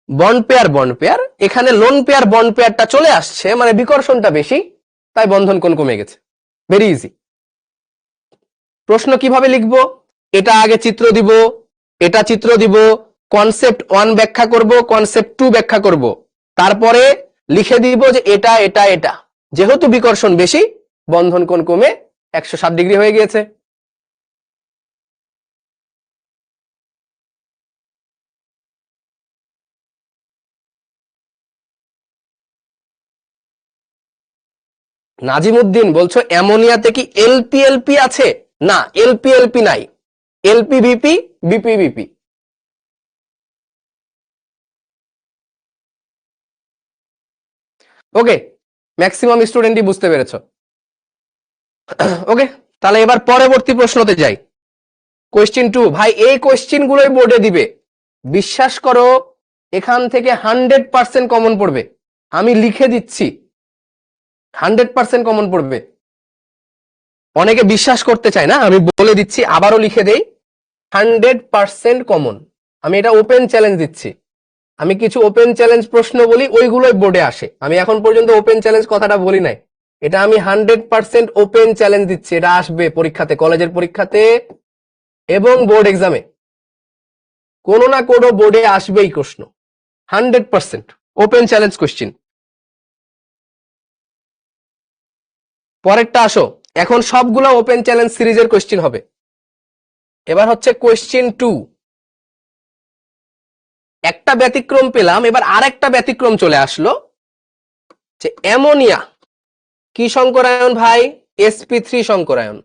বন্ড পেয়ার, এখানে লোন পেয়ার বন্ড পেয়ারটা চলে আসছে, মানে বিকর্ষণটা বেশি, তাই বন্ধন কোণ কমে গেছে। Very easy. প্রশ্ন কিভাবে লিখবো? এটা আগে চিত্র দিব, এটা চিত্র দিব, কনসেপ্ট 1 ব্যাখ্যা করব, কনসেপ্ট 2 ব্যাখ্যা করব, তারপরে লিখে দিব যে এটা এটা এটা, যেহেতু বিকর্ষণ বেশি বন্ধন কোণ কমে 107 ডিগ্রি হয়ে গিয়েছে। নাজিমুদ্দিন বলছো অ্যামোনিয়াতে কি এলপি আছে? না, এলপি নাই, এলপি বিপি, বিপি বিপি। ওকে, ম্যাক্সিমাম স্টুডেন্টই বুঝতে পেরেছো। ওকে, তাহলে এবার পরবর্তী প্রশ্নতে যাই। কোয়েশ্চেন 2, ভাই এই কোয়েশ্চেন গুলোই বোর্ডে দিবে, বিশ্বাস করো এখান থেকে 100% কমন পড়বে, আমি লিখে দিচ্ছি 100% কমন পড়বে। অনেকে বিশ্বাস করতে চায় না, আমি বলে দিচ্ছি, আবারও লিখে দেই, 100% কমন। আমি এটা ওপেন চ্যালেঞ্জ দিচ্ছি। আমি কিছু ওপেন চ্যালেঞ্জ প্রশ্ন বলি, ওইগুলোই বোর্ডে আসে। আমি এখন পর্যন্ত ওপেন চ্যালেঞ্জ কথাটা বলি নাই, এটা আমি 100% ওপেন চ্যালেঞ্জ দিচ্ছি, এটা আসবে পরীক্ষাতে, কলেজের পরীক্ষাতে এবং বোর্ড এক্সামে, কোনো না কোনো বোর্ডে আসবেই প্রশ্ন, 100% ওপেন চ্যালেঞ্জ কোশ্চিন। পরেরটা আসো, এখন সবগুলো ওপেন চ্যালেঞ্জ সিরিজের কোশ্চিন হবে। এবার হচ্ছে কোশ্চিন 2, একটা ব্যতিক্রম পেলাম, এবার আরেকটা ব্যতিক্রম চলে আসলো, যে অ্যামোনিয়া কি সংকরায়ন ভাই? sp3 সংকরায়ন।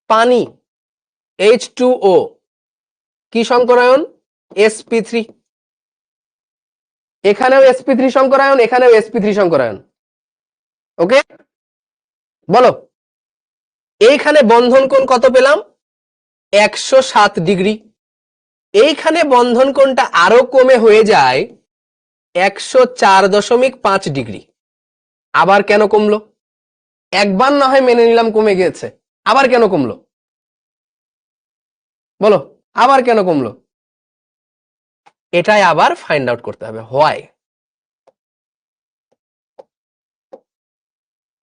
পানি H2O কি সংকরায়ন? sp3। এখানেও sp3 সংকরায়ন, এখানেও sp3 সংকরায়ন। ওকে, বলো এইখানে বন্ধন কোণ কত পেলাম? 107 ডিগ্রি। এইখানে বন্ধন কোণটা আরো কমে হয়ে যায় 104.5 ডিগ্রি। আবার কেন কমলো? একবার না হয় মেনে নিলাম কমে গিয়েছে, আবার কেন কমলো বলো, আবার কেন কমলো? এটাই আবার ফাইন্ড আউট করতে হবে, হোয়াই।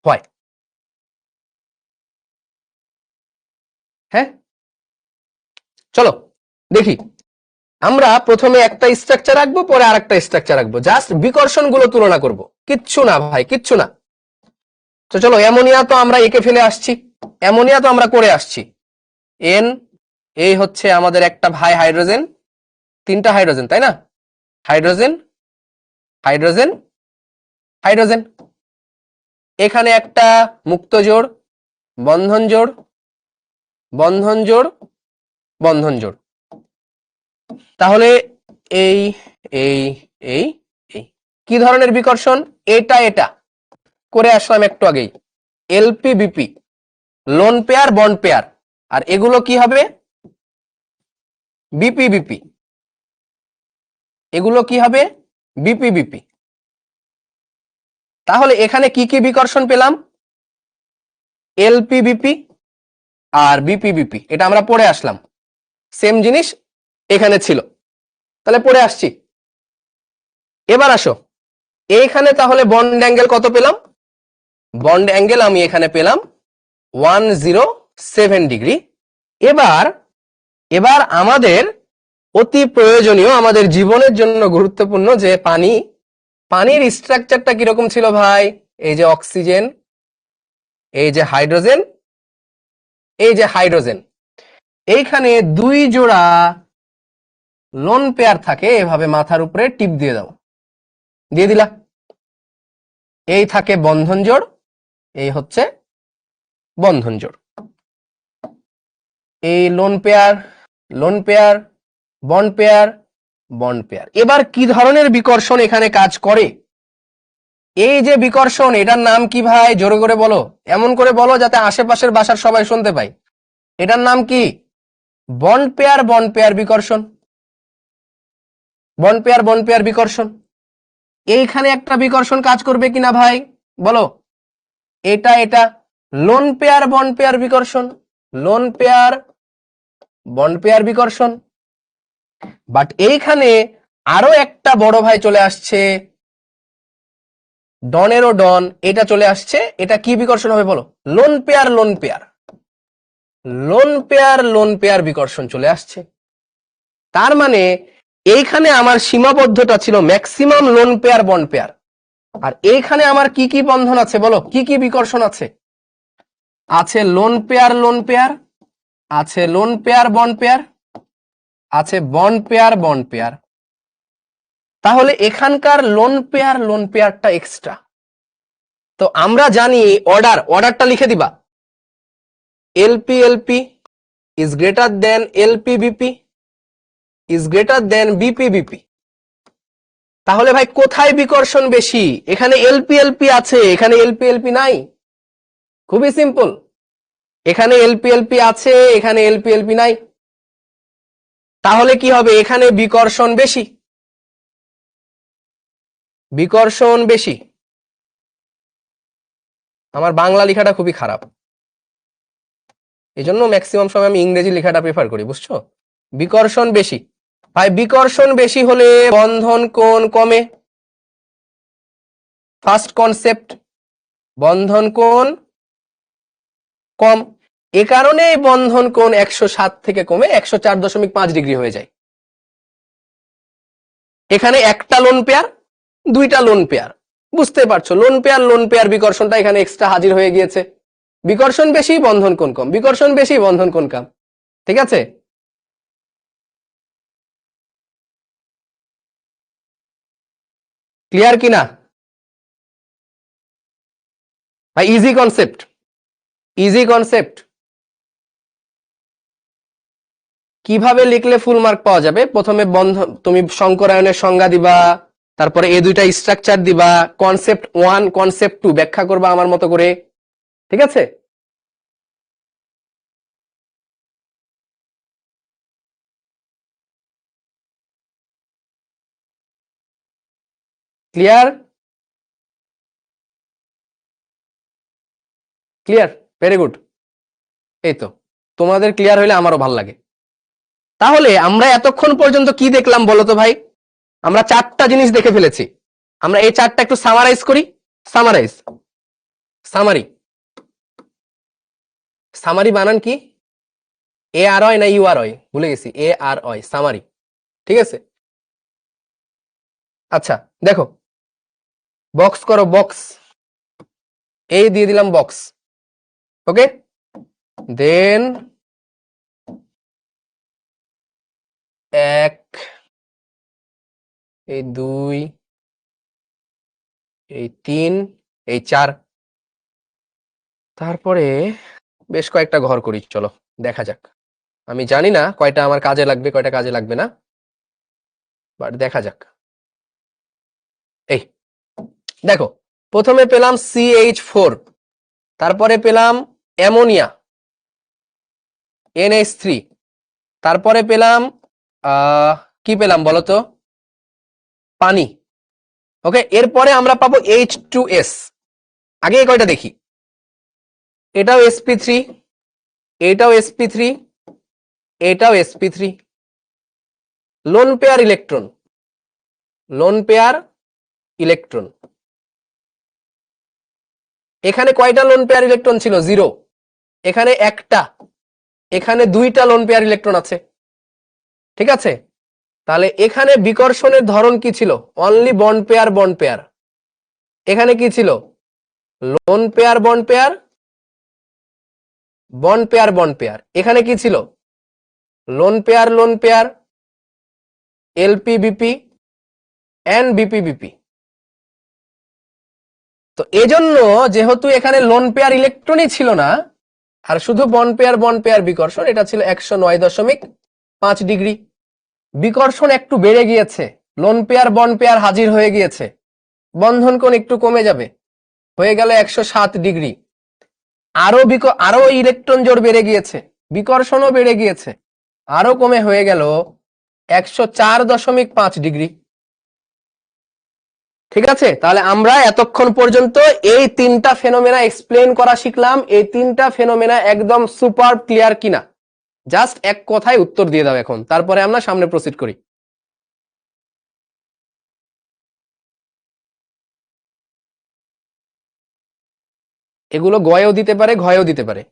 হয়, হ্যাঁ, চলো দেখি। আমরা প্রথমে একটা স্ট্রাকচার রাখবো, পরে আরেকটা স্ট্রাকচার রাখবো, জাস্ট বিকর্ষণ গুলো তুলনা করব, কিচ্ছু না ভাই, কিচ্ছু না। তো চলো, অ্যামোনিয়া তো আমরা একে ফেলে আসছি, অ্যামোনিয়া তো আমরা করে আসছি, এন, এই হচ্ছে আমাদের একটা ভাই হাইড্রোজেন, তিনটা হাইড্রোজেন তাই না, হাইড্রোজেন হাইড্রোজেন হাইড্রোজেন, এখানে একটা মুক্ত জোড়, বন্ধন জোড়, বন্ধন জোড়, বন্ধন জোড়। তাহলে এই এই এই এই কি ধরনের বিকর্ষণ? এটা এটা করে আসলাম একটু আগেই, LP BP, lone pair bond pair, আর এগুলো কি হবে? বিপি বিপি, এগুলো কি হবে? BP BP. তাহলে এখানে কি কি বিকর্ষণ পেলাম? এলপি বিপি আর বিপি বিপি, এটা আমরা পড়ে আসলাম, সেম জিনিস এখানে ছিল, তাহলে পড়ে আসছি। এবার আসো, এইখানে তাহলে বন্ড অ্যাঙ্গেল কত পেলাম? বন্ড অ্যাঙ্গেল আমি এখানে পেলাম 107 ডিগ্রি। এবার এবার আমাদের অতি প্রয়োজনীয়, আমাদের জীবনের জন্য গুরুত্বপূর্ণ, যে পানির স্ট্রাকচারটা কিরকম ছিল ভাই? এই যে অক্সিজেন, এই যে হাইড্রোজেন, এই যে হাইড্রোজেন, এইখানে দুই জোড়া লোন পেয়ার থাকে, এভাবে মাথার উপরে টিপ দিয়ে দাও, দিয়ে দিলা, এই থাকে বন্ধন জোড়, এই হচ্ছে বন্ধন জোড়, এই loan pair, lone pair, bond pair, bond pair. এবার কি ধরনের বিকর্ষণ এখানে কাজ করে? এই যে বিকর্ষণ, এটার নাম কি ভাই? জোরে করে বলো, এমন করে বলো যাতে আশেপাশের বাসার সবাই শুনতে পায়। এটার নাম কি? বন্ড পেয়ার, বন্ড পেয়ার বিকর্ষণ, বন্ড পেয়ার, বন্ড পেয়ার বিকর্ষণ। এইখানে একটা বিকর্ষণ কাজ করবে কিনা ভাই বলো? এটা এটা লোন পেয়ার, বন্ড পেয়ার বিকর্ষণ, লোন পেয়ার, বন্ড পেয়ার বিকর্ষণ। বাট এইখানে আরো একটা বড় ভাই চলে আসছে, ডনেরও ডন, এটা চলে আসছে, এটা কি বিকর্ষণ হবে বলো? Lone pair, lone pair, lone pair, lone pair বিকর্ষণ চলে আসছে। তার মানে এইখানে আমার সীমাবদ্ধতা ছিল maximum lone pair, bond pair, আর এইখানে আমার কি কি বন্ধন আছে বলো, কি কি বিকর্ষণ আছে? আছে লোন পেয়ার, লোন পেয়ার, আছে লোন পেয়ার, বন্ড পেয়ার, আছে বন্ড পেয়ার, বন্ড পেয়ার। তাহলে এখানকার লোন পেয়ার, লোন পেয়ারটা এক্সট্রা, তো আমরা জানি অর্ডারটা লিখে দিবা, LP LP is greater than LP BP is greater than BP BP. তাহলে ভাই কোথায় বিকর্ষণ বেশি? এখানে এলপি এলপি আছে, এখানে এলপি এলপি নাই। খুবই সিম্পল, এখানে এলপি এলপি আছে, এখানে এলপি এলপি নাই। তাহলে কি হবে? এখানে বিকর্ষণ বেশি, বিকর্ষণ বেশি। আমার বাংলা লেখাটা খুবই খারাপ, এই জন্য ম্যাক্সিমাম সময় আমি ইংরেজি লেখাটা প্রেফার করি, বুঝছো? বিকর্ষণ বেশি। ভাই বিকর্ষণ বেশি হলে বন্ধন কোণ কমে। ফার্স্ট কনসেপ্ট, বন্ধন কোণ কম। এ কারণে বন্ধন কোণ 107 থেকে কমে 104.5 ডিগ্রি হয়ে যায়। এখানে একটা লোন পেয়ার, দুইটা লোন পেয়ার, বুঝতে পারছো? লোন পেয়ার বিকর্ষণটা এখানে এক্সট্রা হাজির হয়ে গিয়েছে। বিকর্ষণ বেশি, বন্ধন কোণ কম, বিকর্ষণ বেশি, বন্ধন কোণ কম। ঠিক আছে? ক্লিয়ার কিনা ভাই? Easy concept, easy concept. কিভাবে লিখলে ফুল মার্ক পাওয়া যাবে? প্রথমে বন্ধন, তুমি সংকরায়নের সংজ্ঞা দিবা, তারপরে এই দুইটা স্ট্রাকচার দিবা, কনসেপ্ট 1 কনসেপ্ট 2 ব্যাখ্যা করবা আমার মতো করে। ঠিক আছে? ক্লিয়ার? Clear, very good. এই তো, তোমাদের ক্লিয়ার হইলে আমারও ভালো লাগে। তাহলে আমরা এতক্ষণ পর্যন্ত কি দেখলাম বলো তো ভাই? আমরা চারটা জিনিস দেখে ফেলেছি। আমরা এই চারটা একটু সামারাইজ করি। Summarise, summary. সামারি বানান কি? এ আর ওয়াই না ইউ আর ওয়াই? ভুলে গেছি, এ আর ওয়াই, সামারি। ঠিক আছে? আচ্ছা দেখো, বক্স করো, বক্স। এই দিয়ে দিলাম বক্স। ওকে, দেন 1, এই 2, এই 3, এই 4। তারপরে বেশ কয়েকটা ঘর করি, চলো দেখা যাক। আমি জানি না কয়টা আমার কাজে লাগবে, কয়টা কাজে লাগবে না, বাট দেখা যাক। এই দেখো, প্রথমে পেলাম CH4, তারপরে পেলাম অ্যামোনিয়া NH3, তারপরে পেলাম কি পেলাম বলতো? পানি। ওকে, এরপরে আমরা পাবো H2S। আগে এই কয়টা দেখি। এটাও sp3, এটাও sp3, এটাও sp3। Lone pair electron, lone pair electron. এখানে কয়টা লোন পেয়ার ইলেকট্রন ছিল? 0। এখানে একটা, এখানে 2টা লোন পেয়ার ইলেকট্রন আছে। ঠিক আছে? তাহলে এখানে বিকর্ষণের ধরন কি ছিল? Only bond pair, bond pair. এখানে কি ছিল? Lone pair, bond pair, bond pair, bond pair. এখানে কি ছিল? Lone pair, lone pair, LP BP and BP BP. তো এজন্য যেহেতু এখানে লোন পেয়ার ইলেকট্রনই ছিল না, আর শুধু বন্ড পেয়ার বিকর্ষণ, এটা ছিল 109.5 ডিগ্রি। বিকর্ষণ একটু বেড়ে গিয়েছে, লোন পেয়ার বন্ড পেয়ার হাজির হয়ে গিয়েছে, বন্ধন কোণ একটু কমে যাবে, হয়ে গেল 107 ডিগ্রি। আরো ইলেকট্রন জোড় বেড়ে গিয়েছে, বিকর্ষণও বেড়ে গিয়েছে, আরো কমে হয়ে গেল 104.5 ডিগ্রি। ঠিক আছে? তাহলে আমরা এতক্ষণ পর্যন্ত এই 3টা ফেনোমেনা এক্সপ্লেন করা শিখলাম। এই 3টা ফেনোমেনা একদম সুপার ক্লিয়ার কিনা? জাস্ট এক কথায় উত্তর দিয়ে দাও এখন, তারপরে আমরা সামনে প্রসিড করি। এগুলো গয়েও দিতে পারে, ঘয়েও দিতে পারে।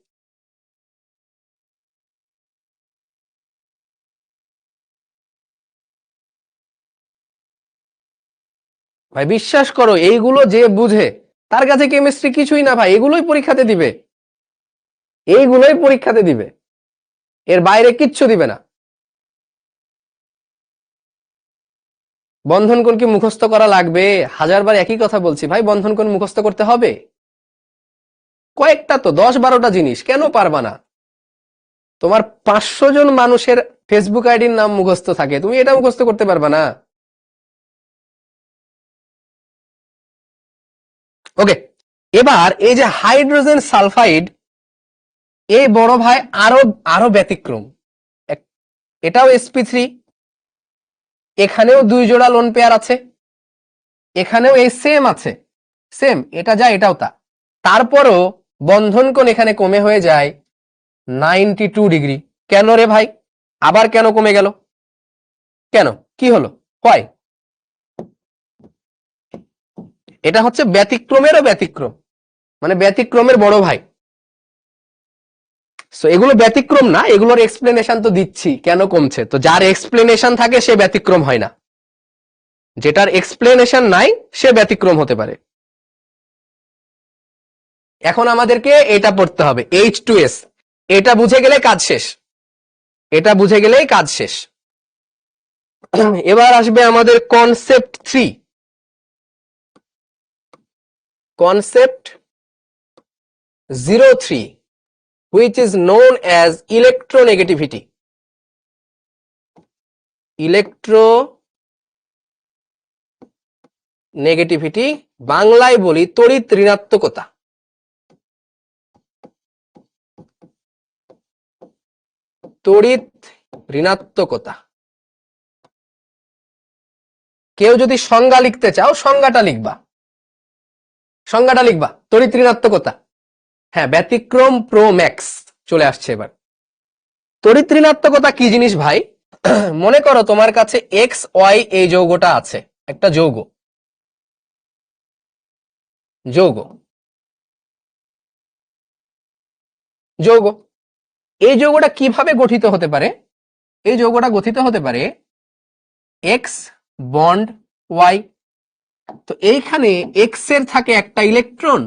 ভাই বিশ্বাস করো, এইগুলো যে বুঝে তার কাছে কেমিস্ট্রি কিছুই না ভাই, এগুলোই পরীক্ষাতে দিবে, এইগুলোই পরীক্ষাতে দিবে, এর বাইরে কিচ্ছু দিবে না। বন্ধন কোণ কি মুখস্থ করা লাগবে? 1000 বার একই কথা বলছি ভাই, বন্ধন কোণ মুখস্থ করতে হবে? কয়েকটা তো 10-12টা জিনিস, কেন পারবা না? তোমার 500 জন মানুষের ফেসবুক আইডির নাম মুখস্থ থাকে, তুমি এটা মুখস্থ করতে পারবা না? ওকে, এবার এই যে হাইড্রোজেন সালফাইড, এই বড় ভাই আরো আরো ব্যতিক্রম। এটাও sp3, এখানেও 2 জোড়া লোন পেয়ার আছে, এখানেও এই সেম আছে, সেম, এটা যা এটাও তা। তারপরও বন্ধন কোণ এখানে কমে হয়ে যায় 92 ডিগ্রি। কেন রে ভাই, আবার কেন কমে গেল? কেন, কি হলো, হয়? এটা হচ্ছে ব্যতিক্রমেরও ব্যতিক্রম, মানে ব্যতিক্রমের বড় ভাই। সো এগুলো ব্যতিক্রম না, এগুলোর এক্সপ্লেনেশন তো দিচ্ছি কেন কমছে। তো যার এক্সপ্লেনেশন থাকে সে ব্যতিক্রম হয় না, যেটার এক্সপ্লেনেশন নাই সে ব্যতিক্রম হতে পারে। এখন আমাদেরকে এটা পড়তে হবে, H2S। এটা বুঝে গেলে কাজ শেষ, এটা বুঝে গেলেই কাজ শেষ। এবার আসবে আমাদের concept 3, concept 03, which is known as electronegativity। Electronegativity বাংলায় বলি তড়িৎ ঋণাত্মকতা। তড়িৎ ঋণাত্মকতা, কেউ যদি সংজ্ঞা লিখতে চাও সংজ্ঞাটা লিখবা, সংজ্ঞাটা লিখবা তড়িৎ ঋণাত্মকতা। হ্যাঁ, ব্যতিক্রম প্রো ম্যাক্স চলে আসছে এবার। তড়িৎ ঋণাত্মকতা কি জিনিস ভাই? মনে করো তোমার কাছে এক্স ওয়াই এই যৌগটা আছে, একটা যৌগ, যৌগ যৌগ এই যৌগটা কিভাবে গঠিত হতে পারে? এই যৌগটা গঠিত হতে পারে এক্স বন্ড ওয়াই। তো এইখানে এক্স এর থাকে একটা ইলেকট্রন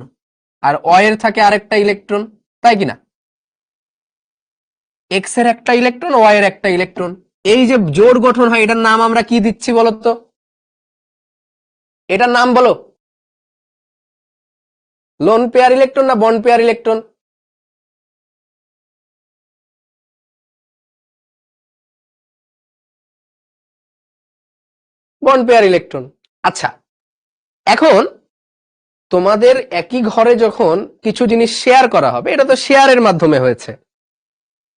আর ওয়াই এর থাকে আরেকটা ইলেকট্রন, তাই কিনা? এক্স এর একটা ইলেকট্রন, ওয়াই এর একটা ইলেকট্রন, এই যে জোড় গঠন হয় এটার নাম আমরা কি দিচ্ছি বলতো? এটার নাম বলো, লোন পেয়ার ইলেকট্রন না bond pair electron? Bond pair electron. আচ্ছা, এখন তোমাদের একই ঘরে যখন কিছু জিনিস শেয়ার করা হবে, এটা তো শেয়ারের মাধ্যমে হয়েছে,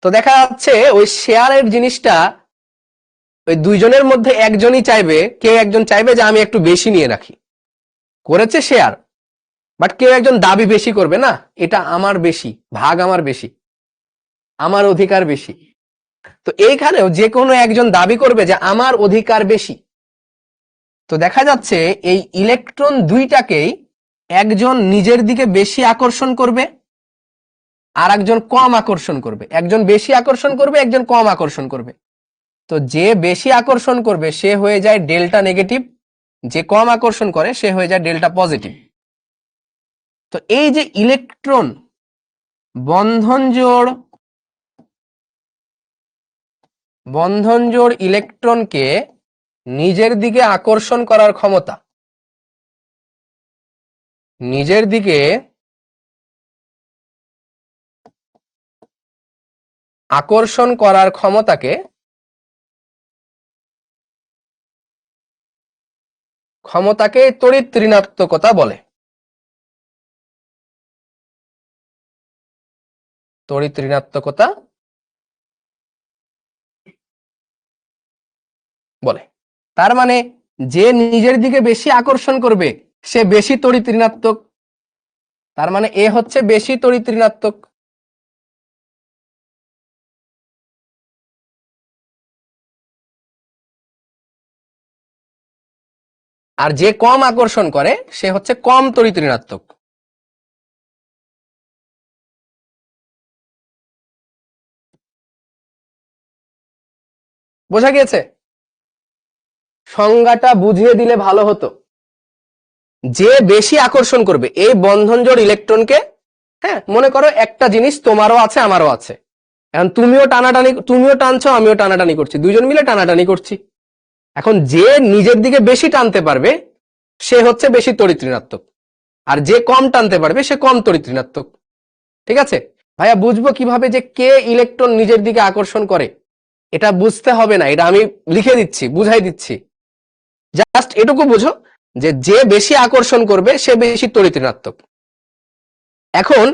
তো দেখা যাচ্ছে ওই শেয়ারের জিনিসটা ওই দুইজনের মধ্যে একজনই চাইবে, কেউ একজন চাইবে যে আমি একটু বেশি নিয়ে রাখি, করেছে শেয়ার, বাট কেউ একজন দাবি বেশি করবে, না এটা আমার বেশি, ভাগ আমার বেশি, আমার অধিকার বেশি। তো এইখানেও যে কোনো একজন দাবি করবে যে আমার অধিকার বেশি। তো দেখা যাচ্ছে এই ইলেকট্রন দুইটাকেই একজন নিজের দিকে বেশি আকর্ষণ করবে আর একজন কম আকর্ষণ করবে, একজন বেশি আকর্ষণ করবে একজন কম আকর্ষণ করবে। তো যে বেশি আকর্ষণ করবে সে হয়ে যায় ডেল্টা নেগেটিভ, যে কম আকর্ষণ করে সে হয়ে যায় ডেল্টা পজিটিভ। তো এই যে ইলেকট্রন বন্ধন জোড় ইলেকট্রনকে নিজের দিকে আকর্ষণ করার ক্ষমতা, নিজের দিকে আকর্ষণ করার ক্ষমতাকে তড়িৎ ঋণাত্মকতা বলে। তড়িৎ ঋণাত্মকতা বলে। তার মানে যে নিজের দিকে বেশি আকর্ষণ করবে সে বেশি তড়িৎ ঋণাত্মক, তার মানে এ হচ্ছে বেশি তড়িৎ ঋণাত্মক। আর যে কম আকর্ষণ করে সে হচ্ছে কম তড়িৎ ঋণাত্মক। বোঝা গিয়েছে? সংজ্ঞাটা বুঝিয়ে দিলে ভালো হতো। যে বেশি আকর্ষণ করবে এই বন্ধন জোড় ইলেকট্রনকে, হ্যাঁ মনে করো একটা জিনিস তোমারও আছে আমারও আছে, এখন তুমিও টানছো আমিও টানাটানি করছি, দুইজন মিলে টানাটানি করছি। এখন যে নিজের দিকে বেশি টানতে পারবে সে হচ্ছে বেশি তড়িৎ ঋণাত্মক, আর যে কম টানতে পারবে সে কম তড়িৎ ঋণাত্মক। ঠিক আছে ভাইয়া, বুঝবো কিভাবে যে কে ইলেকট্রন নিজের দিকে আকর্ষণ করে? এটা বুঝতে হবে না, এটা আমি লিখে দিচ্ছি, বুঝাই দিচ্ছি। জাস্ট এটুকু বুঝো যে যে বেশি আকর্ষণ করবে সে বেশি তড়িৎ ঋণাত্মক। এখন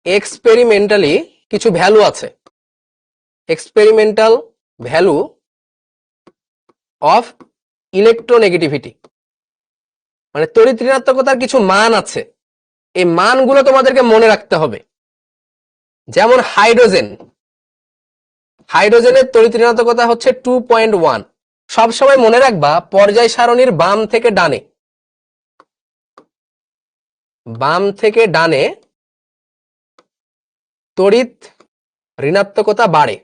এক্সপেরিমেন্টালি কিছু ভ্যালু আছে, এক্সপেরিমেন্টাল ভ্যালু অফ ইলেকট্রোনেগেটিভিটি, মানে তড়িৎ ঋণাত্মকতার কিছু মান আছে, এই মানগুলো তোমাদেরকে মনে রাখতে হবে। যেমন হাইড্রোজেনের তড়িৎ ঋণাত্মকতা হচ্ছে 2.1। সবসময় মনে রাখবা পর্যায় সারণীর বাম থেকে ডানে তড়িৎ ঋণাত্মকতা বাড়ে,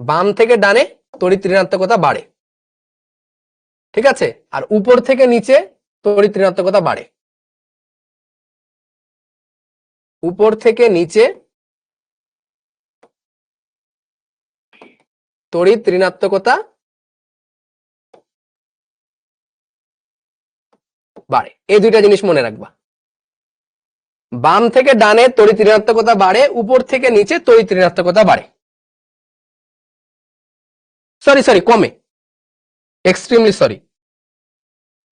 বাম থেকে ডানে তড়িৎ ঋণাত্মকতা বাড়ে, ঠিক আছে? আর উপর থেকে নিচে তড়িৎ ঋণাত্মকতা বাড়ে, উপর থেকে নিচে তড়িৎ ঋণাত্মকতা বাড়ে। এই দুইটা জিনিস মনে রাখবা, বাম থেকে ডানে তড়িৎ ঋণাত্মকতা বাড়ে, উপর থেকে নিচে তড়িৎ ঋণাত্মকতা বাড়ে, সরি কমে, এক্সট্রিমলি সরি,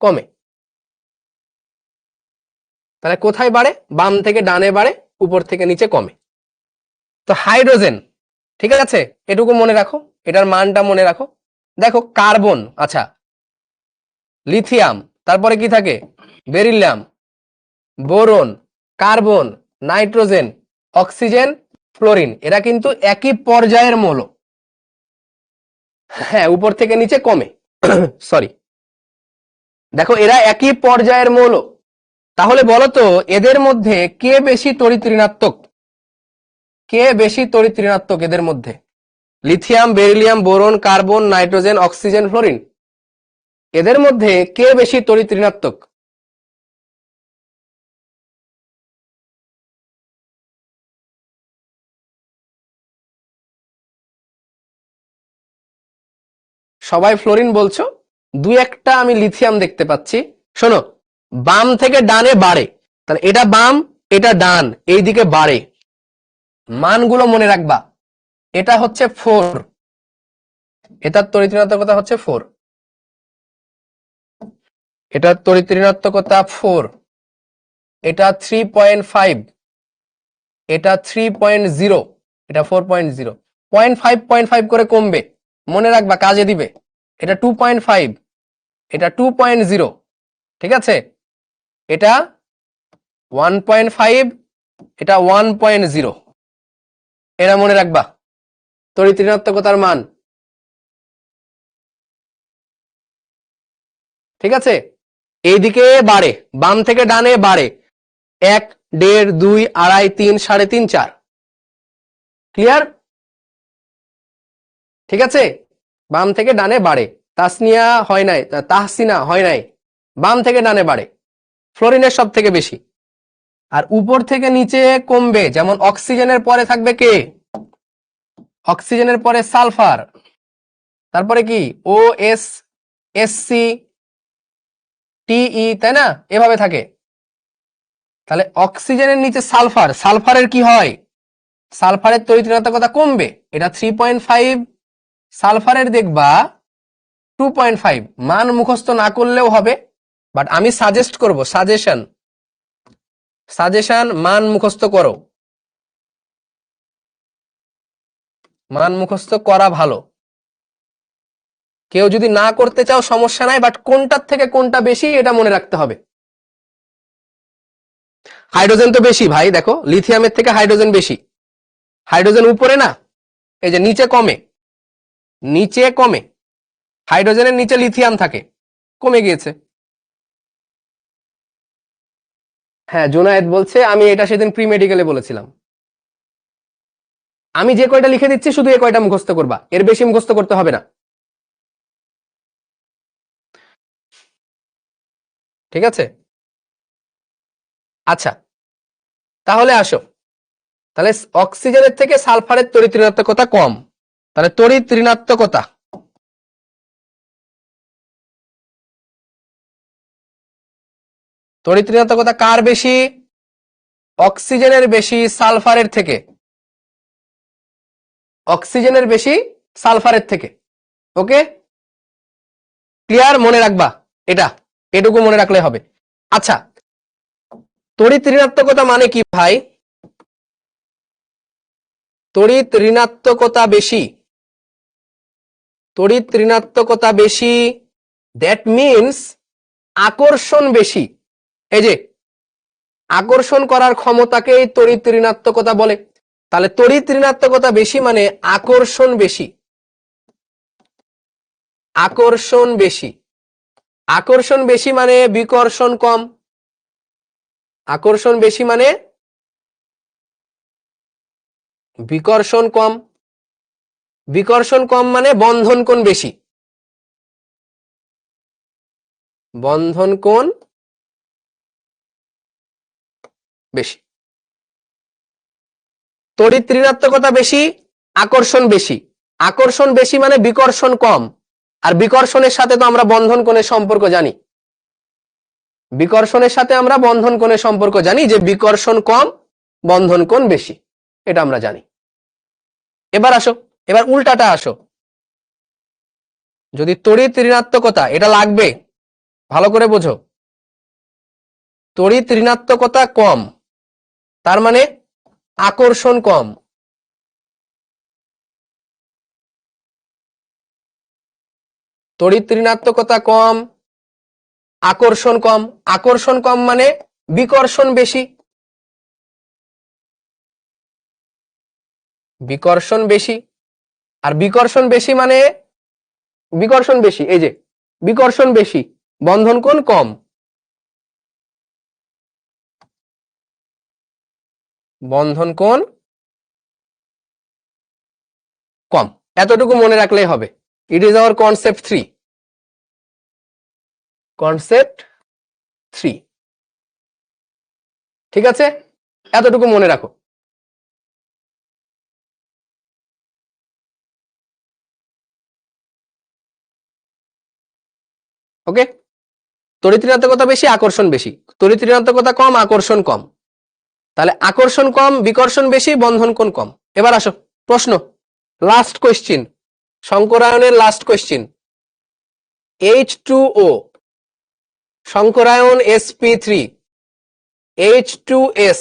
কমে। তাহলে কোথায় বাড়ে? বাম থেকে ডানে বাড়ে, উপর থেকে নিচে কমে। তো হাইড্রোজেন, ঠিক আছে, এটুকু মনে রাখো, এটার মানটা মনে রাখো। দেখো কার্বন, আচ্ছা, লিথিয়াম, তারপরে কি থাকে? Beryllium, boron, carbon, nitrogen, oxygen, fluorine, এরা কিন্তু একই পর্যায়ের মৌল। হ্যাঁ, উপর থেকে নিচে কমে, সরি, দেখো এরা একই পর্যায়ের মৌল। তাহলে বলো তো এদের মধ্যে কে বেশি তড়িৎ ঋণাত্মক? কে বেশি তড়িৎ ঋণাত্মক এদের মধ্যে? Lithium, beryllium, boron, carbon, nitrogen, oxygen, fluorine, এদের মধ্যে কে বেশি তড়িৎ ঋণাত্মক? সবাই ফ্লোরিন বলছো, দুই একটা আমি লিথিয়াম দেখতে পাচ্ছি। শোনো, বাম থেকে ডানে বাড়ে, তাহলে এটা বাম, এটা ডান, এইদিকে বাড়ে। মানগুলো মনে রাখবা, এটা হচ্ছে 4, এটার তড়িৎ ঋণাত্মকতা হচ্ছে 4, এটার তড়িৎ ঋণাত্মকতা 4, এটা 3.5, এটা 3.0, এটা 4.0, 0.5 করে কমবে, মনে রাখবা, কাজে দিবে। এটা 2.5, এটা 2.0, ঠিক আছে? এটা 1.5, এটা 1.0, এটা মনে রাখবা তড়িৎ ঋণাত্মকতার মান, ঠিক আছে? এইদিকে বাড়ে, বাম থেকে ডানে বাড়ে, 1, 1.5, 2, 2.5, 3, 3.5, 4, ক্লিয়ার? ঠিক আছে, বাম থেকে ডানে বাড়ে। তাসনিয়া হয় নাই, তাহসিনা হয় নাই, বাম থেকে ডানে বাড়ে, ফ্লোরিনের সব থেকে বেশি। আর উপর থেকে নিচে কমবে, যেমন অক্সিজেনের পরে থাকবে কে? অক্সিজেনের পরে সালফার, তারপরে কি ও এস, এসসি, টিই, তাই না? এভাবে থাকে। তাহলে অক্সিজেনের নিচে সালফার, সালফারের কি হয়? সালফারের তড়িৎ ঋণাত্মকতা কমবে, এটা 3.5, সালফারের দেখবা 2.5। মান মুখস্থ না করলেও হবে, বাট আমি সাজেস্ট করব, সাজেশন মান মুখস্থ করো, মান মুখস্থ করা ভালো। কেউ যদি না করতে চাও সমস্যা নাই, বাট কোনটার থেকে কোনটা বেশি এটা মনে রাখতে হবে। হাইড্রোজেন তো বেশি ভাই, দেখো লিথিয়ামের থেকে হাইড্রোজেন বেশি, হাইড্রোজেন উপরে না, এই যে নিচে কমে, নিচে কমে, হাইড্রোজেনের নিচে লিথিয়াম থাকে, কমে গিয়েছে। হ্যাঁ, জোনায়েদ বলছে আমি এটা সেদিন প্রি মেডিকেলে বলেছিলাম। আমি যে কয়টা লিখে দিচ্ছি শুধু এ কয়টা মুখস্থ করবা, এর বেশি মুখস্থ করতে হবে না, ঠিক আছে? আচ্ছা, তাহলে আসো, তাহলে অক্সিজেনের থেকে সালফারের তড়িৎ ঋণাত্মকতা কম, তাহলে তড়িৎ ঋণাত্মকতা তড়িৎ ঋণাত্মকতা কার বেশি? অক্সিজেনের বেশি সালফারের থেকে। অক্সিজেনের বেশি সালফারের থেকে। ওকে, ক্লিয়ার? মনে রাখবা এটা, এটুকু মনে রাখলে হবে। আচ্ছা, তড়িৎ ঋণাত্মকতা মানে কি ভাই? তড়িৎ ঋণাত্মকতা বেশি, তড়িৎ ঋণাত্মকতা বেশি, দ্যাট মিনস আকর্ষণ বেশি। এই যে আকর্ষণ করার ক্ষমতাকেই তড়িৎ ঋণাত্মকতা বলে। তাহলে তড়িৎ ঋণাত্মকতা বেশি মানে আকর্ষণ বেশি। আকর্ষণ বেশি, আকর্ষণ বেশি মানে বিকর্ষণ কম। আকর্ষণ বেশি মানে বিকর্ষণ কম। বিকর্ষণ কম মানে বন্ধন কোণ বেশি। বন্ধন কোণ বেশি। তড়িৎ ঋণাত্মকতা বেশি, আকর্ষণ বেশি। আকর্ষণ বেশি মানে বিকর্ষণ কম। আর বিকর্ষণের সাথে তো আমরা বন্ধন কোণের সম্পর্ক জানি। বিকর্ষণের সাথে আমরা বন্ধন কোণের সম্পর্ক জানি যে বিকর্ষণ কম, বন্ধন কোণ বেশি, এটা আমরা জানি। এবার আসো, এবার উল্টাটা আসো। যদি তড়িৎ ঋণাত্মকতা, এটা লাগবে ভালো করে বোঝো, তড়িৎ ঋণাত্মকতা কম তার মানে আকর্ষণ কম। তড়িৎ ঋণাত্মকতা কম, আকর্ষণ কম। আকর্ষণ কম মানে বিকর্ষণ বেশি। বিকর্ষণ বেশি, আর বিকর্ষণ বেশি মানে বিকর্ষণ বেশি, এই যে বিকর্ষণ বেশি, বন্ধন কোণ কম। বন্ধন কোণ কম, এতটুকু মনে রাখলেই হবে। It is our concept 3। Concept 3, ঠিক আছে? এতটুকু মনে রাখো। ওকে, তড়িৎ ঋণাত্মকতা বেশি, আকর্ষণ বেশি। তড়িৎ ঋণাত্মকতা কম, আকর্ষণ কম। তাহলে আকর্ষণ কম, বিকর্ষণ বেশি, বন্ধন কোণ কম। এবার আসো প্রশ্ন, লাস্ট কোয়েশ্চিন, শঙ্করায়নের লাস্ট কোয়েশ্চিন। H2O শঙ্করায়ন sp3, H2S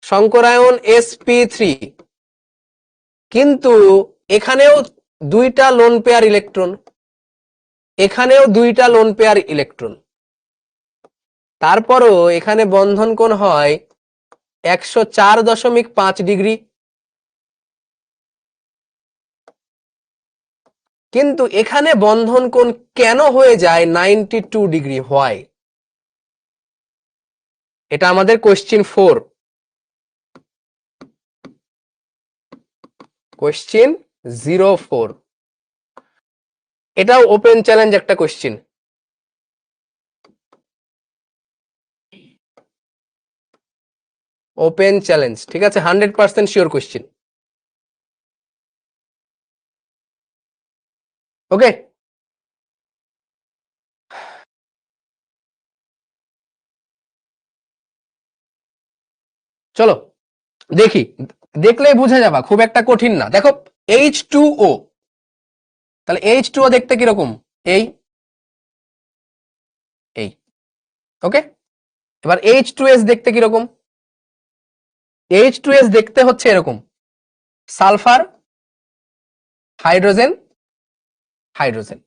শঙ্করায়ন sp3, কিন্তু এখানেও দুইটা লোন পেয়ার ইলেকট্রন, এখানেও দুইটা লোন পেয়ার ইলেকট্রন। তারপরও এখানে বন্ধন কোণ হয় 104.5 ডিগ্রি, কিন্তু এখানে বন্ধন কোণ কেন হয়ে যায় 92 ডিগ্রি হয়? এটা আমাদের কোয়েশ্চিন 4। কোয়েশ্চিন 04, এটাও ওপেন চ্যালেঞ্জ একটা কোয়েশ্চিন। ওপেন চ্যালেঞ্জ, ঠিক আছে? 100% শিওর কোয়েশ্চিন। ওকে, চলো দেখি, দেখলেই বুঝে যাবা, খুব একটা কঠিন না। দেখো H2O, তাহলে H2O দেখতে কিরকম? এই এই ওকে, এবার H2S দেখতে কিরকম? H2S দেখতে হচ্ছে এরকম, সালফার হাইড্রোজেন হাইড্রোজেন।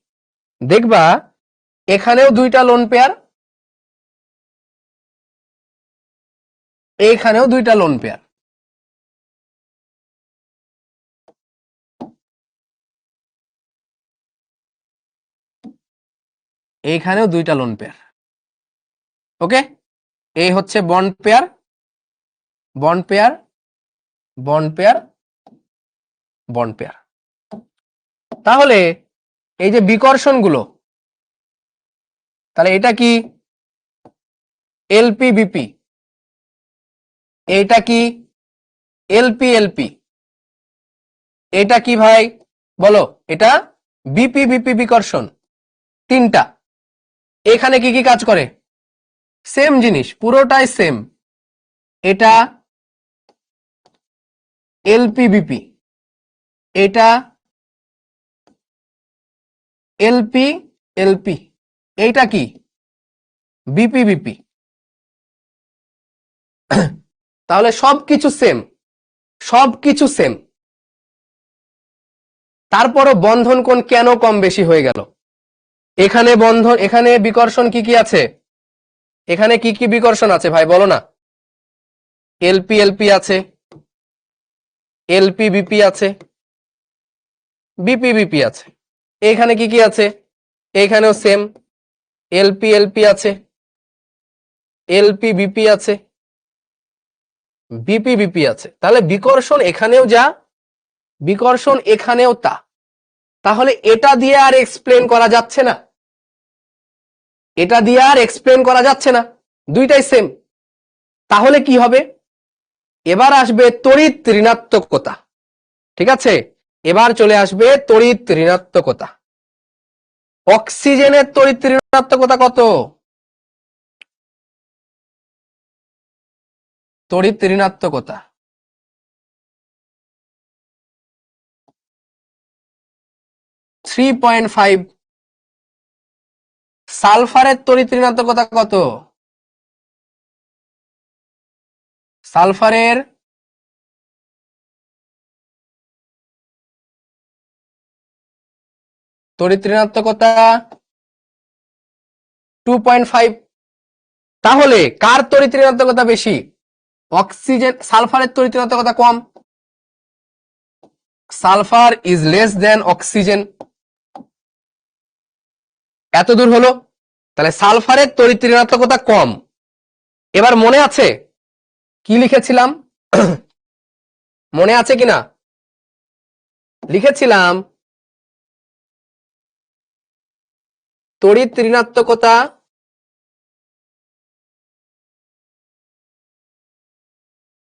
দেখবা এখানেও দুইটা লোন পেয়ার, এইখানেও দুইটা লোন পেয়ার। এইখানেও দুইটা লোন পেয়ার। ওকে, এই হচ্ছে bond pair, bond pair, bond pair, bond pair. তাহলে এই যে বিকর্ষণ গুলো, তাহলে এটা কি এলপি বিপি, এটা কি এলপি এলপি, এটা কি ভাই বলো? এটা বিপি বিপি বিকর্ষণ। তিনটা। এখানে কি কি কাজ করে? সেম জিনিস, পুরোটাই সেম। এটা এলপিবিপি, এটা এলপি এলপি, এইটা কি বিপিবিপি। তাহলে সবকিছু সেম, সবকিছু সেম, তারপরও বন্ধন কোণ কেন কম বেশি হয়ে গেল? এখানে বন্ধন, এখানে বিকর্ষণ কি কি আছে? এখানে কি কি বিকর্ষণ আছে ভাই বলো না? এলপি এলপি আছে, এলপি বিপি আছে, বিপি বিপি আছে। এখানে কি কি আছে? এখানেও সেম, এলপি এলপি আছে, এলপি বিপি আছে, বিপি বিপি আছে। তাহলে বিকর্ষণ এখানেও যা, বিকর্ষণ এখানেও তা। তাহলে এটা দিয়ে আর এক্সপ্লেন করা যাচ্ছে না, এটা দিয়ে আর এক্সপ্লেন করা যাচ্ছে না, দুইটাই সেম। তাহলে কি হবে? এবার আসবে তড়িৎ ঋণাত্মকতা। ঠিক আছে, এবার চলে আসবে তড়িৎ ঋণাত্মকতা। অক্সিজেনের তড়িৎ ঋণাত্মকতা কত? তড়িৎ ঋণাত্মকতা 3.5। সালফারের তড়িৎ ঋণাত্মকতা কত? সালফারের তড়িৎ ঋণাত্মকতা 2.5। তাহলে কার তড়িৎ ঋণাত্মকতা বেশি? অক্সিজেন, সালফারের তড়িৎ ঋণাত্মকতা কম। Sulphur is less than oxygen. এত দূর হলো। তাহলে সালফারের তড়িৎ ঋণাত্মকতা কম। এবার মনে আছে কি লিখেছিলাম? মনে আছে কিনা? লিখেছিলাম তড়িৎ ঋণাত্মকতা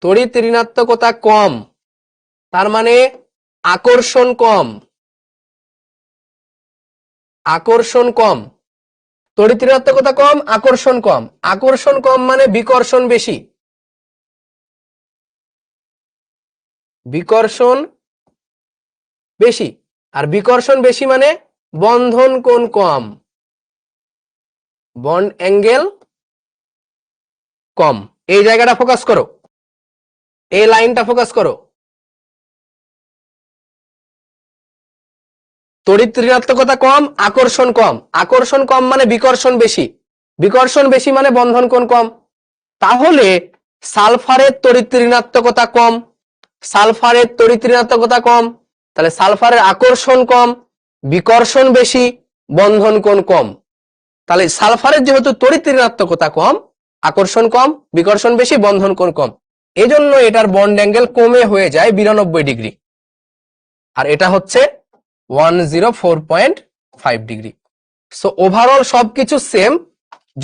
তড়িৎ ঋণাত্মকতা কম, তার মানে আকর্ষণ কম, আকর্ষণ কম। তড়িৎ ঋণাত্মকতা কম, আকর্ষণ কম। আকর্ষণ কম মানে বিকর্ষণ বেশি, বিকর্ষণ বেশি। আর বিকর্ষণ বেশি মানে বন্ধন কোণ কম, বন্ড অ্যাঙ্গেল কম। এই জায়গাটা ফোকাস করো, এই লাইনটা ফোকাস করো। তড়িৎ ঋণাত্মকতা কম, আকর্ষণ কম। আকর্ষণ কম মানে বিকর্ষণ বেশি, বিকর্ষণ বেশি মানে বন্ধন কোণ কম। তাহলে সালফারের তড়িৎ ঋণাত্মকতা কম, সালফারের তড়িৎ ঋণাত্মকতা কম, তাহলে সালফারের আকর্ষণ কম, বিকর্ষণ বেশি, বন্ধন কোণ কম। তাহলে সালফারের যেহেতু তড়িৎ ঋণাত্মকতা কম, আকর্ষণ কম, বিকর্ষণ বেশি, বন্ধন কোণ কম, এজন্য এটার বন্ড অ্যাঙ্গেল কমে হয়ে যায় 92 ডিগ্রি। আর এটা হচ্ছে 104.5 ডিগ্রি। সো ওভারঅল সবকিছু সেম।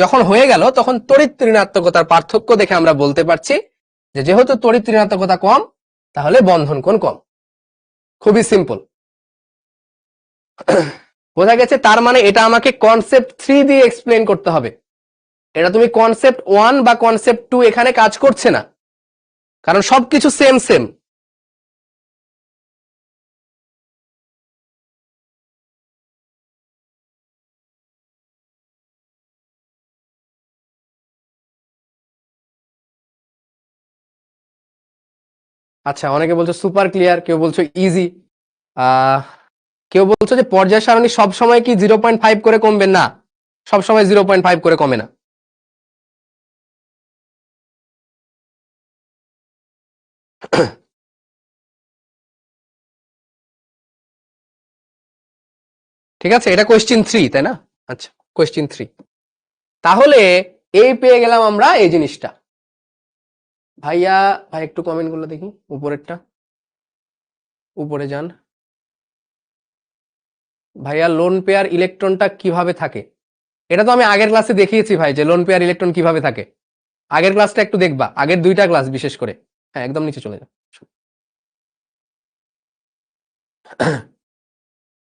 যখন হয়ে গেল তখন তড়িৎ ঋণাত্মকতার পার্থক্য দেখে আমরা বলতে পারছি যে যেহেতু তড়িৎ ঋণাত্মকতা কম তাহলে বন্ধন কোণ কম। খুবই সিম্পল, বোঝা গেছে? তার মানে এটা আমাকে কনসেপ্ট 3 দিয়ে এক্সপ্লেন করতে হবে। এটা তুমি কনসেপ্ট 1 বা কনসেপ্ট 2 এখানে কাজ করছে না, কারণ সবকিছু সেম সেম। আচ্ছা, অনেকে বলছো সুপার ক্লিয়ার, কেউ বলছো ইজি, কেউ বলছো যে পর্যায় সারণী সবসময় কি 0.5 করে কমবে? না, সবসময় 0.5 করে কমে না। ঠিক আছে, এটা কোয়েশ্চেন 3 তাই না? আচ্ছা, কোয়েশ্চেন 3। তাহলে এই পেয়ে গেলাম আমরা এই জিনিসটা। ভাইয়া, ভাই একটু কমেন্ট গুলো দেখি, উপরেরটা, উপরে যান। ভাইয়া লোন পেয়ার ইলেকট্রনটা কিভাবে থাকে? এটা তো আমি আগের ক্লাসে দেখিয়েছি ভাই, যে লোন পেয়ার ইলেকট্রন কিভাবে থাকে। আগের ক্লাসটা একটু দেখবা, আগের 2টা ক্লাস বিশেষ করে। হ্যাঁ, একদম নিচে চলে যাও।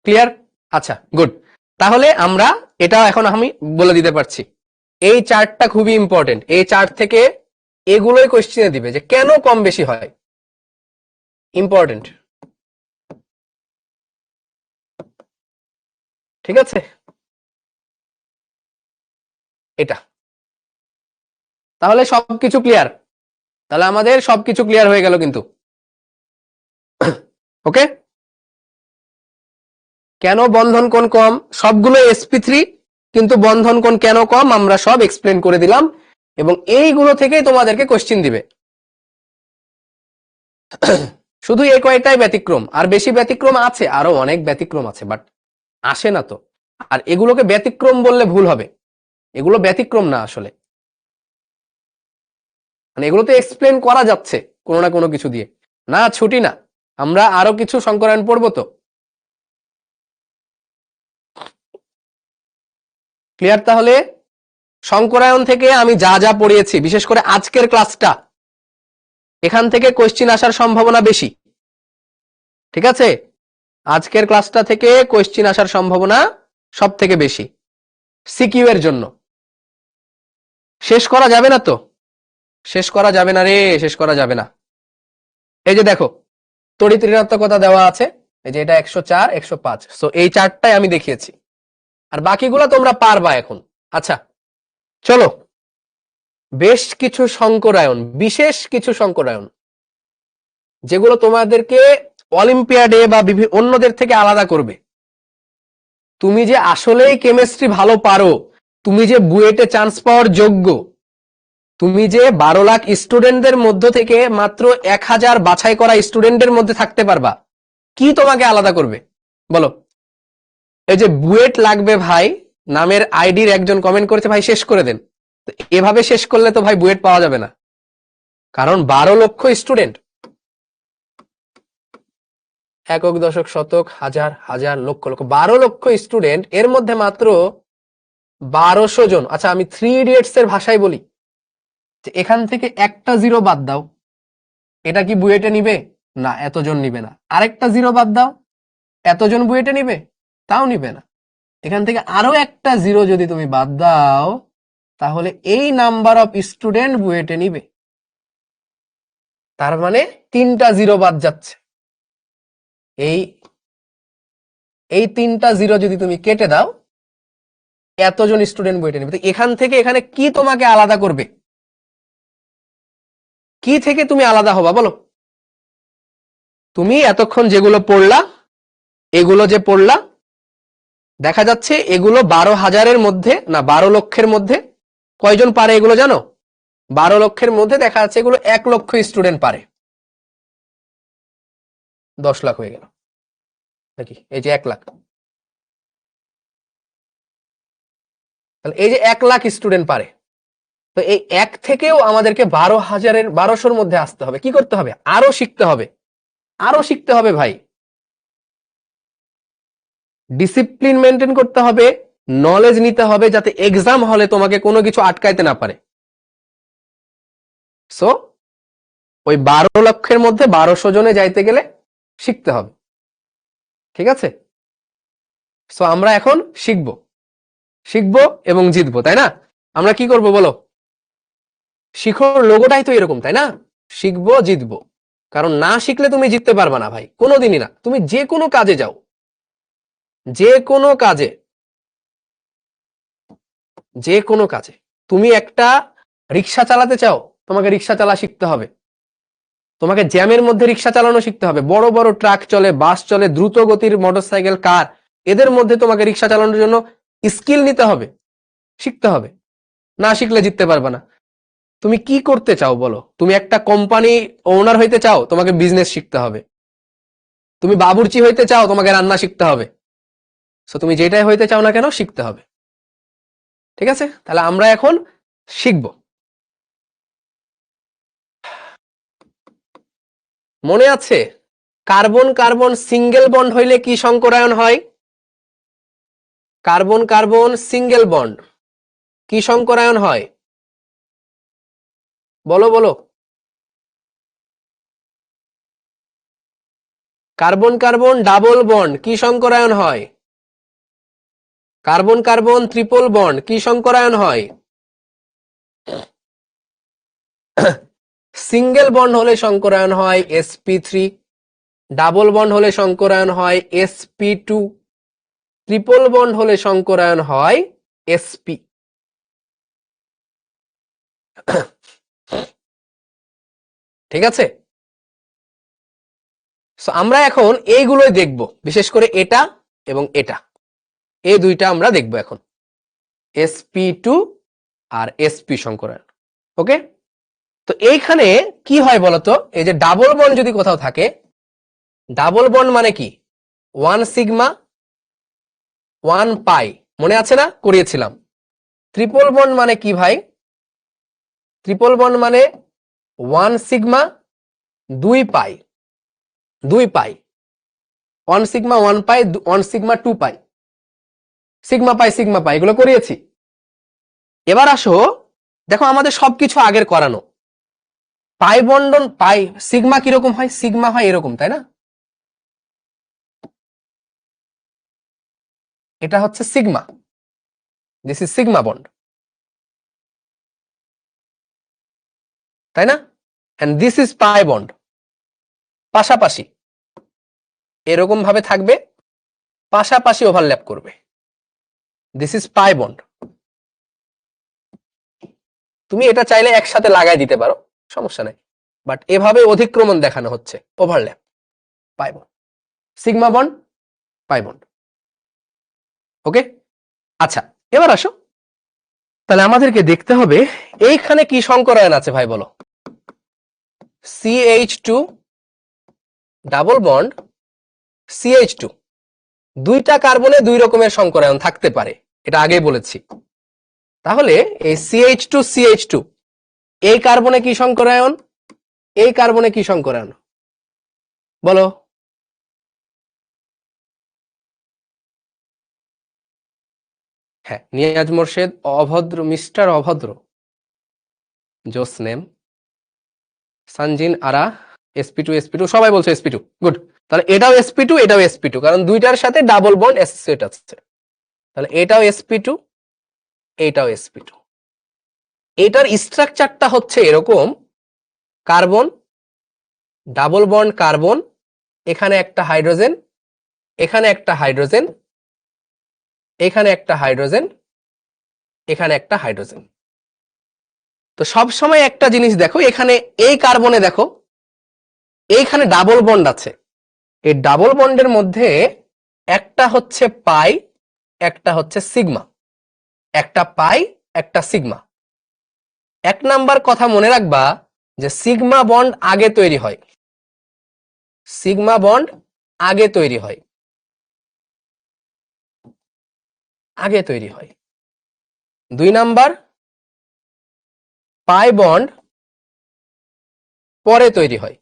ক্লিয়ার? আচ্ছা, গুড। তাহলে আমরা এটা এখন আমি বলে দিতে পারছি। এই চার্টটা খুবই ইম্পর্টেন্ট। এই চার্ট থেকে এগুলোই কোশ্চেনে দিবে যে কেন কম বেশি হয়, ইম্পর্টেন্ট। ঠিক আছে, এটা তাহলে সবকিছু ক্লিয়ার। তাহলে আমাদের সবকিছু ক্লিয়ার হয়ে গেল কিন্তু। ওকে, কেন বন্ধন কোণ কম, সবগুলো sp3, কিন্তু বন্ধন কোণ কেন কম আমরা সব এক্সপ্লেন করে দিলাম, এবং এইগুলো থেকেই তোমাদেরকে কোশ্চেন দিবে। শুধু এই কয়েকটাই ব্যতিক্রম, আর বেশি ব্যতিক্রম আছে, আরো অনেক ব্যতিক্রম আছে, বাট আসে না তো। আর এগুলোকে ব্যতিক্রম বললে ভুল হবে, এগুলো ব্যতিক্রম না আসলে, মানে এগুলো তো এক্সপ্লেন করা যাচ্ছে কোনো না কোনো কিছু দিয়ে। না ছুটি না, আমরা আরো কিছু সংকরায়ন পড়বো তো। ক্লিয়ার? তাহলে সংকরায়ন থেকে আমি যা যা পড়িয়েছি, বিশেষ করে আজকের ক্লাসটা, এখান থেকে কোশ্চিন আসার সম্ভাবনা বেশি। ঠিক আছে, আজকের ক্লাসটা থেকে কোশ্চিন আসার সম্ভাবনা সব থেকে বেশি সিকিউ এর জন্য। শেষ করা যাবে না তো, শেষ করা যাবে না রে, শেষ করা যাবে না। এই যে দেখো, তড়িৎ ঋণাত্মকতা দেওয়া আছে, এই যে এটা 104 105, সো এই চারটাই আমি দেখিয়েছি, আর বাকিগুলো তোমরা পারবা এখন। আচ্ছা চলো, বেশ কিছু সংকরায়ন, বিশেষ কিছু সংকরায়ন, যেগুলো তোমাদেরকে অলিম্পিয়াডে বা অন্যদের থেকে আলাদা করবে। তুমি যে আসলেই কেমিস্ট্রি ভালো পারো, তুমি যে বুয়েটে চান্স পাওয়ার যোগ্য, তুমি যে 12 লাখ স্টুডেন্টদের মধ্য থেকে মাত্র 1000 বাছাই করা স্টুডেন্টের মধ্যে থাকতে পারবা, কি তোমাকে আলাদা করবে বলো? এই যে বুয়েট লাগবে ভাই নামের আইডির একজন কমেন্ট করেছে, ভাই শেষ করে দেন। এভাবে শেষ করলে তো ভাই বুয়েট পাওয়া যাবে না, কারণ 12 লক্ষ স্টুডেন্ট, একক দশক শতক হাজার হাজার লক্ষ লক্ষ, 12 লক্ষ স্টুডেন্ট, এর মধ্যে মাত্র 1200 জন। আচ্ছা আমি 3 ইডিয়টস এর ভাষায় বলি, যে এখান থেকে একটা জিরো বাদ দাও, এটা কি বুয়েটে নিবে? না, এতজন নিবে না। আরেকটা জিরো বাদ দাও, এতজন বুয়েটে নিবে? তাও নিবে না। এখান থেকে আরো একটা জিরো যদি তুমি বাদ দাও, তাহলে এই নাম্বার অফ স্টুডেন্ট বুয়েটে নিবে। তার মানে 3টা জিরো বাদ যাচ্ছে। এই এই 3টা জিরো যদি তুমি কেটে দাও, এতজন স্টুডেন্ট বুয়েটে নিবে। তো এখান থেকে এখানে কি তোমাকে আলাদা করবে? কি থেকে তুমি আলাদা হবা বলো? তুমি এতক্ষণ যেগুলো পড়লা, এগুলো যে পড়লা, দেখা যাচ্ছে এগুলো 12,000-এর মধ্যে, না 12 লক্ষের মধ্যে কয়জন পারে এগুলো জানো? 12 লক্ষের মধ্যে দেখা যাচ্ছে এগুলো 1 লক্ষ স্টুডেন্ট পারে। 10 লাখ হয়ে গেল নাকি? এই যে 1 লাখ, তাহলে এই যে 1 লাখ স্টুডেন্ট পারে। তো এই 1 থেকেও আমাদেরকে 12,000-এর 1200-র মধ্যে আসতে হবে। কি করতে হবে? আরো শিখতে হবে, আরো শিখতে হবে ভাই। ডিসিপ্লিন মেনটেন করতে হবে, নলেজ নিতে হবে, যাতে এক্সাম হলে তোমাকে কোনো কিছু আটকাইতে না পারে। সো ওই 12 লক্ষের মধ্যে 1200 জনে যাইতে গেলে শিখতে হবে। ঠিক আছে, সো আমরা এখন শিখবো, শিখবো এবং জিতবো, তাই না? আমরা কি করব বলো? শিখোর লোগোটাই তো এরকম, তাই না? শিখবো জিতবো, কারণ না শিখলে তুমি জিততে পারবা না ভাই, কোনোদিনই না। তুমি যে কোনো কাজে যাও, যে কোনো কাজে, যে কোনো কাজে, তুমি একটা রিক্সা চালাতে চাও, তোমাকে রিক্সা চালা শিখতে হবে। তোমাকে জ্যামের মধ্যে রিক্সা চালানো শিখতে হবে। বড় বড় ট্রাক চলে, বাস চলে, দ্রুত গতির মোটরসাইকেল, কার, এদের মধ্যে তোমাকে রিক্সা চালানোর জন্য স্কিল নিতে হবে, শিখতে হবে। না শিখলে জিততে পারবে না। তুমি কি করতে চাও বলো? তুমি একটা কোম্পানি ওনার হইতে চাও, তোমাকে বিজনেস শিখতে হবে। তুমি বাবুর্চি হইতে চাও, তোমাকে রান্না শিখতে হবে। সো তুমি যেটাই হইতে চাও না কেন, শিখতে হবে। ঠিক আছে, তাহলে আমরা এখন শিখব। মনে আছে কার্বন কার্বন সিঙ্গেল বন্ড হইলে কি সংকরায়ন হয়? কার্বন কার্বন সিঙ্গেল বন্ড কি সংকরায়ন হয়? বলো বলো। কার্বন কার্বন ডাবল বন্ড কি সংকরায়ন হয়? কার্বন কার্বন ট্রিপল বন্ড কি সংকরায়ন হয়? সিঙ্গেল বন্ড হলে সংকরায়ন হয় sp3, ডাবল বন্ড হলে সংকরায়ন হয় sp2, ট্রিপল বন্ড হলে সংকরায়ন হয় sp। ঠিক আছে, সো আমরা এখন এইগুলোই দেখব, বিশেষ করে এটা এবং এটা, এই দুইটা আমরা দেখব এখন, sp2 আর sp সংকরায়ন। ওকে, তো এইখানে কি হয় বলতো, এই যে ডাবল বন্ড যদি কোথাও থাকে, ডাবল বন্ড মানে কি, 1 সিগমা 1 পাই, মনে আছে না, করিয়েছিলাম। ট্রিপল বন্ড মানে কি ভাই, ট্রিপল বন্ড মানে 1 সিগমা 2 পাই, 2 পাই, 1 সিগমা 1 পাই, 1 সিগমা 2 পাই, সিগমা পাই, এগুলো করিয়েছি। এবার আসো, দেখো আমাদের সবকিছু আগের করানো। পাই বন্ডন, পাই সিগমা কিরকম হয়, সিগমা হয় এরকম, তাই না, এটা হচ্ছে sigma, this is sigma bond, তাই না, and this is pi bond, পাশাপাশি এরকম ভাবে থাকবে, পাশাপাশি ওভারল্যাপ করবে, দিস ইজ পাই বন্ড। তুমি এটা চাইলে একসাথে লাগাই দিতে পারো, সমস্যা নাই, বাট এভাবে অধিক্রমণ দেখানো হচ্ছে, overlap, pi bond, sigma bond, pi bond. Okay, আচ্ছা এবার আসো, তাহলে আমাদেরকে দেখতে হবে এইখানে কি সংকরায়ন আছে ভাই বলো, CH2 ডাবল বন্ড CH2, দুইটা কার্বনে দুই রকমের সংকরায়ন থাকতে পারে, এটা আগেই বলেছি। তাহলে এই CH2 এই কার্বনে কি সংকরায়ন, এই কার্বনে কি সংকরায়ন বলো, হ্যাঁ নিয়াজ মোর্শেদ, অভদ্র, মিস্টার অভদ্র, জোস নেম, সঞ্জিন আরা, sp2 সবাই বলছে sp2, গুড। তাহলে এটাও sp2, এটাও sp2, কারণ দুইটার সাথে ডাবল বন্ড অ্যাসোসিয়েট আছে, তাহলে এটাও sp2, এটাও sp2। এটার স্ট্রাকচারটা হচ্ছে এরকম, কার্বন, ডাবল বন্ড কার্বন, এখানে একটা হাইড্রোজেন, এখানে একটা হাইড্রোজেন, এখানে একটা হাইড্রোজেন, এখানে একটা হাইড্রোজেন। তো সব সময় একটা জিনিস দেখো, এখানে এই কার্বনে দেখো এইখানে ডাবল বন্ড আছে, এই ডাবল বন্ডের মধ্যে একটা হচ্ছে পাই, একটা হচ্ছে সিগমা, একটা পাই একটা সিগমা। এক নাম্বার কথা মনে রাখবা যে সিগমা বন্ড আগে তৈরি হয়, সিগমা বন্ড আগে তৈরি হয়, আগে তৈরি হয়। 2 নাম্বার, পাই বন্ড পরে তৈরি হয়,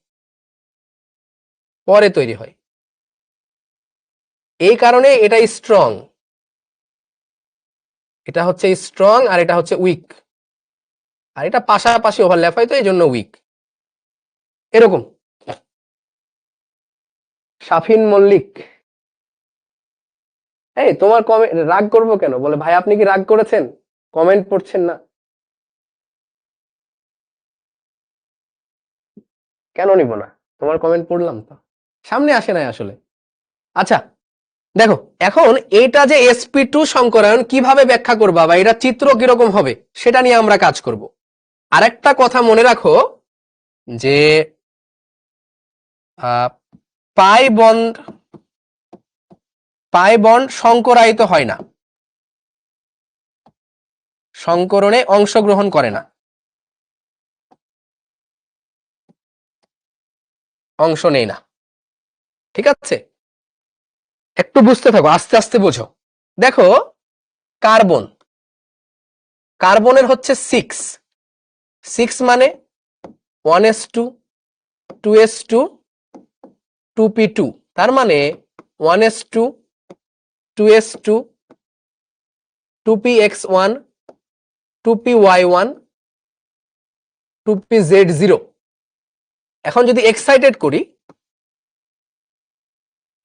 পরে তৈরি হয়। এই কারণে এটা স্ট্রং, এটা হচ্ছে স্ট্রং আর এটা হচ্ছে উইক, আর এটা পাশাপাশি ওভারল্যাপ হয়, তো এই জন্য উইক, এরকম। শাফিন মল্লিক, এই তোমার কমেন্ট, রাগ করবো কেন, বলে ভাই আপনি কি রাগ করেছেন, কমেন্ট পড়ছেন না, কেন নিব না, তোমার কমেন্ট পড়লাম তো, সামনে আসে নাই আসলে। আচ্ছা দেখো, এখন এটা যে sp2 সংকরায়ন কিভাবে ব্যাখ্যা করবা বা এটা চিত্র কিরকম হবে সেটা নিয়ে আমরা কাজ করব। আরেকটা কথা মনে রাখো যে পাই বন্ড সংকরায়িত হয় না, সংকরণে অংশগ্রহণ করে না, অংশ নেই না, ঠিক আছে, একটু বুঝতে থাকো, আস্তে আস্তে বোঝো। দেখো কার্বন, কার্বনের হচ্ছে 6 মানে 1s2 2s2 2p2, তার মানে 1s2 2s2 2px1 2py1 2pz0। এখন যদি এক্সাইটেড করি,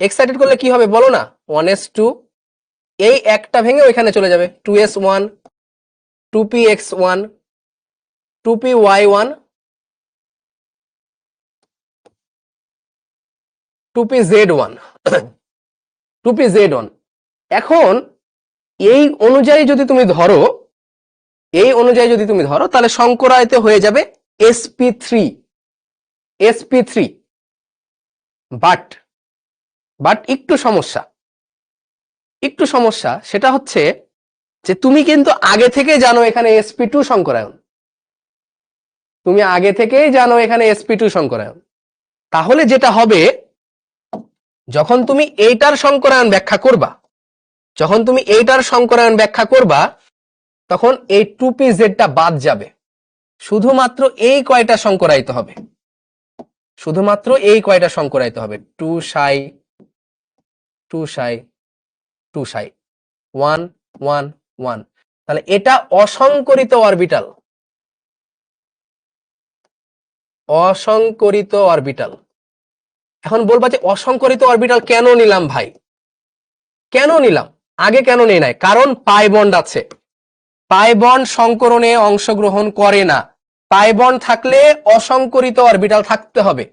এক্সাইটেড করলে কি হবে বলো না, 1s2, এই একটা ভেঙে ওইখানে চলে যাবে, 2s1 2px1 2py1 2pz1 2pz1। এখন এই অনুযায়ী যদি তুমি ধরো তাহলে সংকরায়িত হয়ে যাবে sp3 বাট একটু সমস্যা সেটা হচ্ছে যে তুমি কিন্তু আগে থেকে জানো এখানে sp2 সংকরায়ন, তাহলে যেটা হবে যখন তুমি এইটার সংকরায়ন ব্যাখ্যা করবা তখন এই 2pz-টা বাদ যাবে, শুধুমাত্র এই কয়টা সংকরায়িত হবে, 2 সাই 1 1 1। তাহলে এটা অসংকরিত অরবিটাল। এখন বলবা যে অসংকরিত অরবিটাল কেন নিলাম ভাই, আগে কেন নেই নাই? কারণ পাই বন্ড আছে, পাই বন্ড সংকরণে অংশগ্রহণ করে না। পাই বন্ড থাকলে অসংকরিত অরবিটাল থাকতে হবে,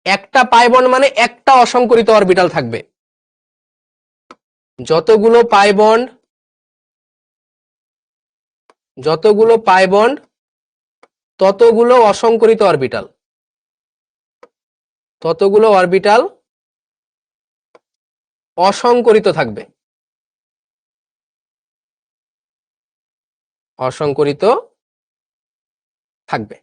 একটা পাই বন্ড মানে একটা অসংকরিত অরবিটাল থাকবে। যতগুলো পাই বন্ড ততগুলো অসংকরিত অরবিটাল, অসংকরিত থাকবে,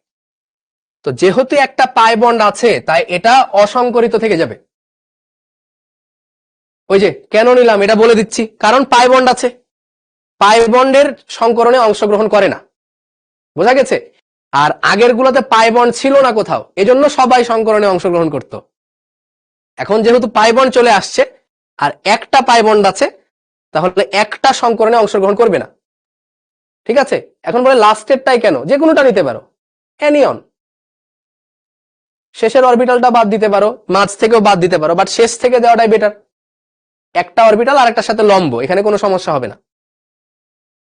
তো যেহেতু একটা পাই বন্ড আছে তাই এটা অসংকরিত থেকে যাবে। ওই যে কেন নিলাম এটা বলে দিচ্ছি, কারণ পাই বন্ড আছে, পাই বন্ডের সংকরণে অংশগ্রহণ করে না, বোঝা গেছে? আর আগের গুলোতে পাই বন্ড ছিল না কোথাও, এজন্য সবাই সংকরণে অংশগ্রহণ করত। এখন যেহেতু পাই বন্ড চলে আসছে আর একটা পাই বন্ড আছে, তাহলে একটা সংকরণে অংশগ্রহণ করবে না, ঠিক আছে? এখন বলে লাস্টেরটাই কেন? যে কোনোটা নিতে পারো, অ্যানিয়ন, শেষের অরবিটালটা বাদ দিতে পারো, মাঝ থেকেও বাদ দিতে পারো, বাট শেষ থেকে দেওয়াটাই বেটার। একটা অরবিটাল আরেকটার সাথে লম্ব, এখানে কোনো সমস্যা হবে না,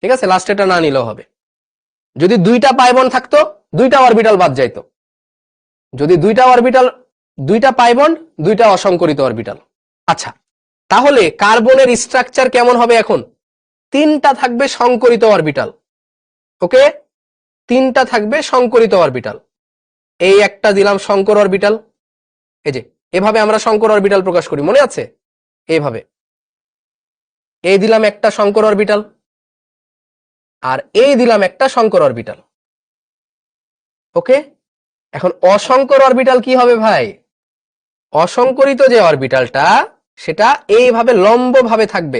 ঠিক আছে? লাস্টেরটা না নিলেও হবে। যদি দুইটা পাই বন্ড থাকতো, দুইটা অরবিটাল বাদ যাইতো। যদি দুইটা পাই বন্ড, দুইটা অসংকরিত অরবিটাল। আচ্ছা, তাহলে কার্বনের স্ট্রাকচার কেমন হবে এখন? তিনটা থাকবে সংকরিত অরবিটাল, ওকে? তিনটা থাকবে সংকরিত অরবিটাল। এই একটা দিলাম সংকর অরবিটাল, এই যে এভাবে আমরা সংকর অরবিটাল প্রকাশ করি, মনে আছে? এইভাবে এই দিলাম একটা সংকর অরবিটাল, আর এই দিলাম একটা সংকর অরবিটাল, ওকে? এখন অসংকর অরবিটাল কি হবে ভাই? অসংকরিত যে অরবিটালটা সেটা এইভাবে লম্ব ভাবে থাকবে,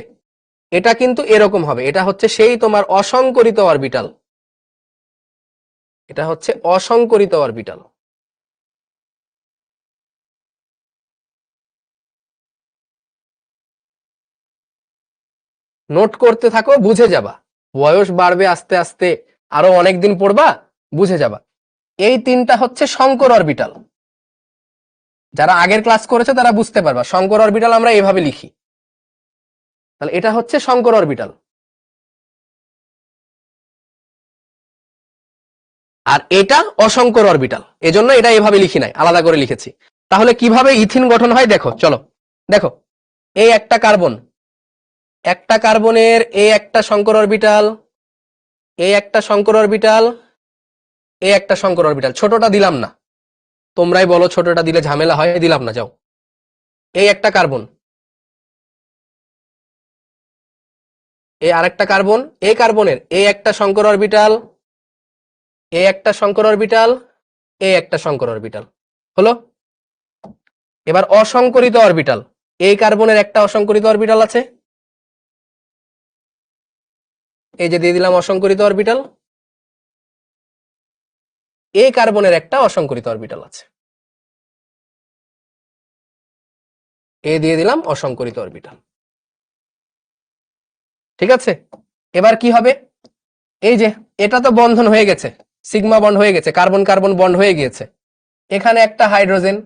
এটা কিন্তু এরকম হবে, এটা হচ্ছে সেই তোমার অসংকরিত অরবিটাল, এটা হচ্ছে অসংকরিত অরবিটাল। নোট করতে থাকো, বুঝে যাবা, বয়স বাড়বে আস্তে আস্তে, আরো অনেকদিন পড়বা, বুঝে যাবা। এই তিনটা হচ্ছে সংকর অরবিটাল, যারা আগের ক্লাস করেছে তারা বুঝতে পারবা। সংকর অরবিটাল আমরা এইভাবে লিখি, তাহলে এটা হচ্ছে সংকর অরবিটাল, আর এটা অসংকর অরবিটাল, এজন্য এটা এভাবে লিখি নাই, আলাদা করে লিখেছি। তাহলে কিভাবে ইথিন গঠন হয় দেখো, চলো দেখো। এই একটা কার্বনের এই একটা সংকর অরবিটাল, এই একটা সংকর অরবিটাল, এই একটা সংকর অরবিটাল। ছোটটা দিলাম না, তোমরাই বলো ছোটটা দিলে ঝামেলা হয়, দিলাম না, যাও। এই একটা কার্বন, এই আরেকটা কার্বন, এই কার্বনের এই একটা সংকর অরবিটাল, এই একটা সংকর অরবিটাল, এই একটা সংকর অরবিটাল, হলো? এবার অসংকরিত অরবিটাল, এই কার্বনের একটা অসংকরিত অরবিটাল আছে, এই যে দিয়ে দিলাম অসংকরিত অরবিটাল। এই কার্বনের একটা অসংকরিত অরবিটাল আছে, এ দিয়ে দিলাম অসংকরিত অরবিটাল, ঠিক আছে? এবার কি হবে? এই যে এটা তো বন্ধন হয়ে গেছে, সিগমা বন্ড হয়ে গেছে, কার্বন কার্বন বন্ড হয়ে গিয়েছে। এখানে একটা হাইড্রোজেন,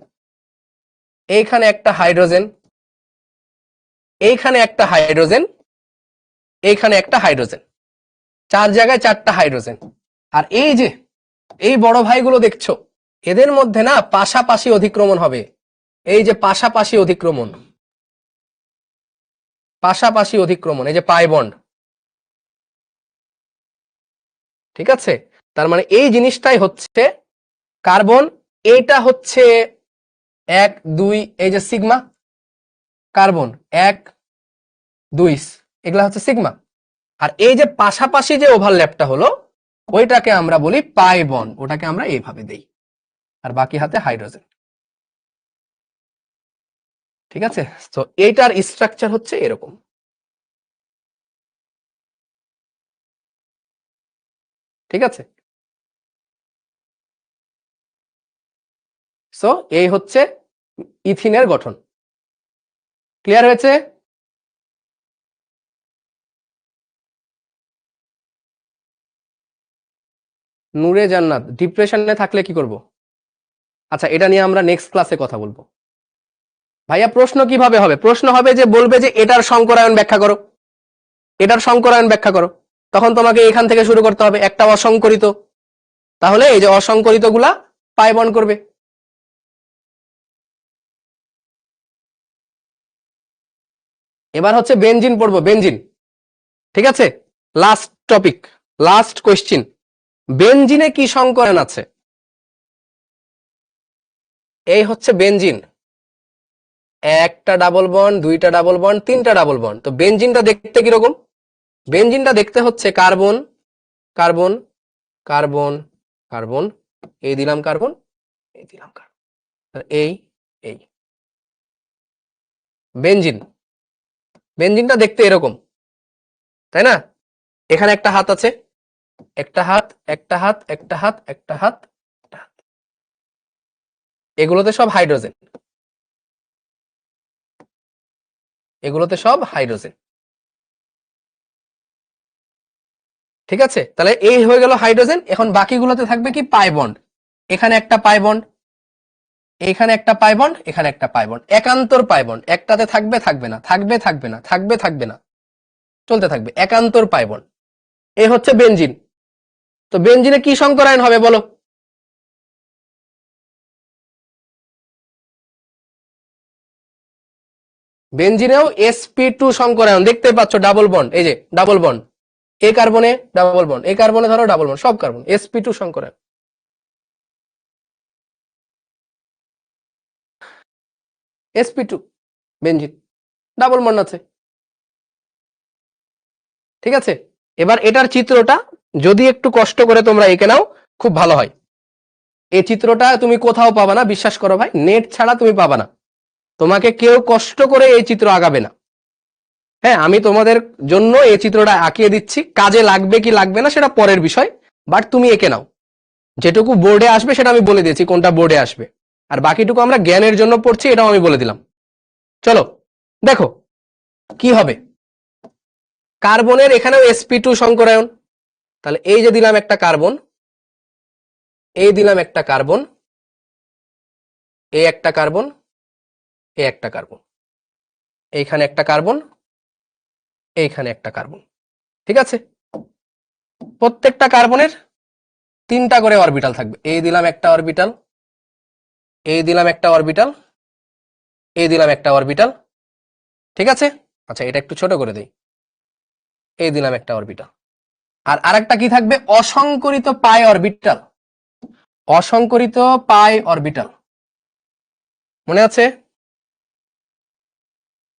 এইখানে একটা হাইড্রোজেন, এইখানে একটা হাইড্রোজেন, এইখানে একটা হাইড্রোজেন, চার জায়গায় চারটা হাইড্রোজেন। আর এই যে এই বড় ভাইগুলো দেখছো, এদের মধ্যে না পাশাপাশি অধিক্রমণ হবে। এই যে পাশাপাশি অধিক্রমণ, পাশাপাশি অধিক্রমণ, এই যে পাই বন্ড, ঠিক আছে? তার মানে এই জিনিসটাই হচ্ছে কার্বন। এটা হচ্ছে 1 2, এই যে সিগমা কার্বন 1 2, এগুলা হচ্ছে সিগমা। আর এই যে পাশাপাশি যে ওভারল্যাপটা হলো, ওইটাকে আমরা বলি পাই বন্ড, ওটাকে আমরা এইভাবে দেই, আর বাকি হাতে হাইড্রোজেন। ঠিক আছে? তো এইটার স্ট্রাকচার হচ্ছে এরকম। ঠিক আছে? সো এই হচ্ছে ইথিনের গঠন। ক্লিয়ার হয়েছে? নূরে জান্নাত ডিপ্রেশনে থাকলে কি করব? আচ্ছা, এটা নিয়ে আমরা নেক্সট ক্লাসে কথা বলবো। ভাইয়া প্রশ্ন কিভাবে হবে? প্রশ্ন হবে যে বলবে যে এটার সংকরায়ন ব্যাখ্যা করো, এটার সংকরায়ন ব্যাখ্যা করো। তখন তোমাকে এখান থেকে শুরু করতে হবে, একটা অসংকরিত, তাহলে এই যে অসংকরিত গুলা পাই বন্ড করবে। এবার হচ্ছে বেনজিন পড়বো, বেনজিন। ঠিক আছে? Last topic, last question. বেনজিনে কি সংকরায়ন আছে? এই হচ্ছে বেনজিন, একটা ডাবল বন্ড, দুইটা ডাবল বন্ড, তিনটা ডাবল বন্ড। তো বেনজিনটা দেখতে কিরকম? বেনজিনটা দেখতে হচ্ছে কার্বন কার্বন কার্বন কার্বন, এই দিলাম কার্বন, এই দিলাম কার্বন, এই এই বেনজিন। বেনজিনটা দেখতে এরকম, তাই না? এখানে একটা হাত আছে, একটা হাত, একটা হাত, একটা হাত, একটা হাত, একটা হাত। এগুলোতে সব হাইড্রোজেন, এগুলোতে সব হাইড্রোজেন। ঠিক আছে? তাহলে এই হয়ে গেল হাইড্রোজেন। এখন বাকিগুলোতে থাকবে কি? Pi bond. এখানে একটা পাই বন্ড, এখানে একটা পাই বন্ড, এখানে একটা পাই বন্ড, একান্তর পাই বন্ড। একটাতে থাকবে, থাকবে না, থাকবে, থাকবে না, থাকবে, থাকবে না, চলতে থাকবে, একান্তর পাই বন্ড। এই হচ্ছে বেনজিন। তো বেনজিনে কি সংকরায়ন হবে বলো? বেনজিনেও sp2 সংকরায়ন দেখতে পাচ্ছ, ডাবল বন্ড, এই যে ডাবল বন্ড, এই কার্বনে ডাবল বন্ড, এই কার্বনে ধরো ডাবল বন্ড, সব carbon sp2 সংকরায়ন। sp2 benzene, double bond আছে। ঠিক আছে? এবার এটার চিত্রটা যদি একটু কষ্ট করে তোমরা এঁকে নাও, খুব ভালো হয়। এই চিত্রটা তুমি কোথাও পাবা না, বিশ্বাস করো ভাই, নেট ছাড়া তুমি পাবা না। তোমাকে কেউ কষ্ট করে এই চিত্র আঁকাবে না। হ্যাঁ, আমি তোমাদের জন্য এই চিত্রটা আঁকিয়ে দিচ্ছি, কাজে লাগবে কি লাগবে না সেটা পরের বিষয়, বাট তুমি এঁকে নাও। যেটুকু বোর্ডে আসবে সেটা আমি বলে দিয়েছি কোনটা বোর্ডে আসবে, আর বাকিটুকু আমরা জ্ঞানের জন্য পড়ছি, এটাও আমি বলে দিলাম। চলো দেখো কি হবে। কার্বনের এখানেও sp2 সংকরায়ন, তাহলে এই যে দিলাম একটা কার্বন, এই দিলাম একটা কার্বন, এই একটা কার্বন, এই একটা কার্বন, এইখানে একটা কার্বন, এইখানে একটা কার্বন। ঠিক আছে? প্রত্যেকটা কার্বনের তিনটা করে অরবিটাল থাকবে। এই দিলাম একটা অরবিটাল, এই দিলাম একটা অরবিটাল, এই দিলাম একটা অরবিটাল। ঠিক আছে? আচ্ছা, এটা একটু ছোট করে দেই, এই দিলাম একটা অরবিটাল। আর আরেকটা কি থাকবে? অসংকরিত পাই অরবিটাল, অসংকরিত পাই অরবিটাল। মনে আছে?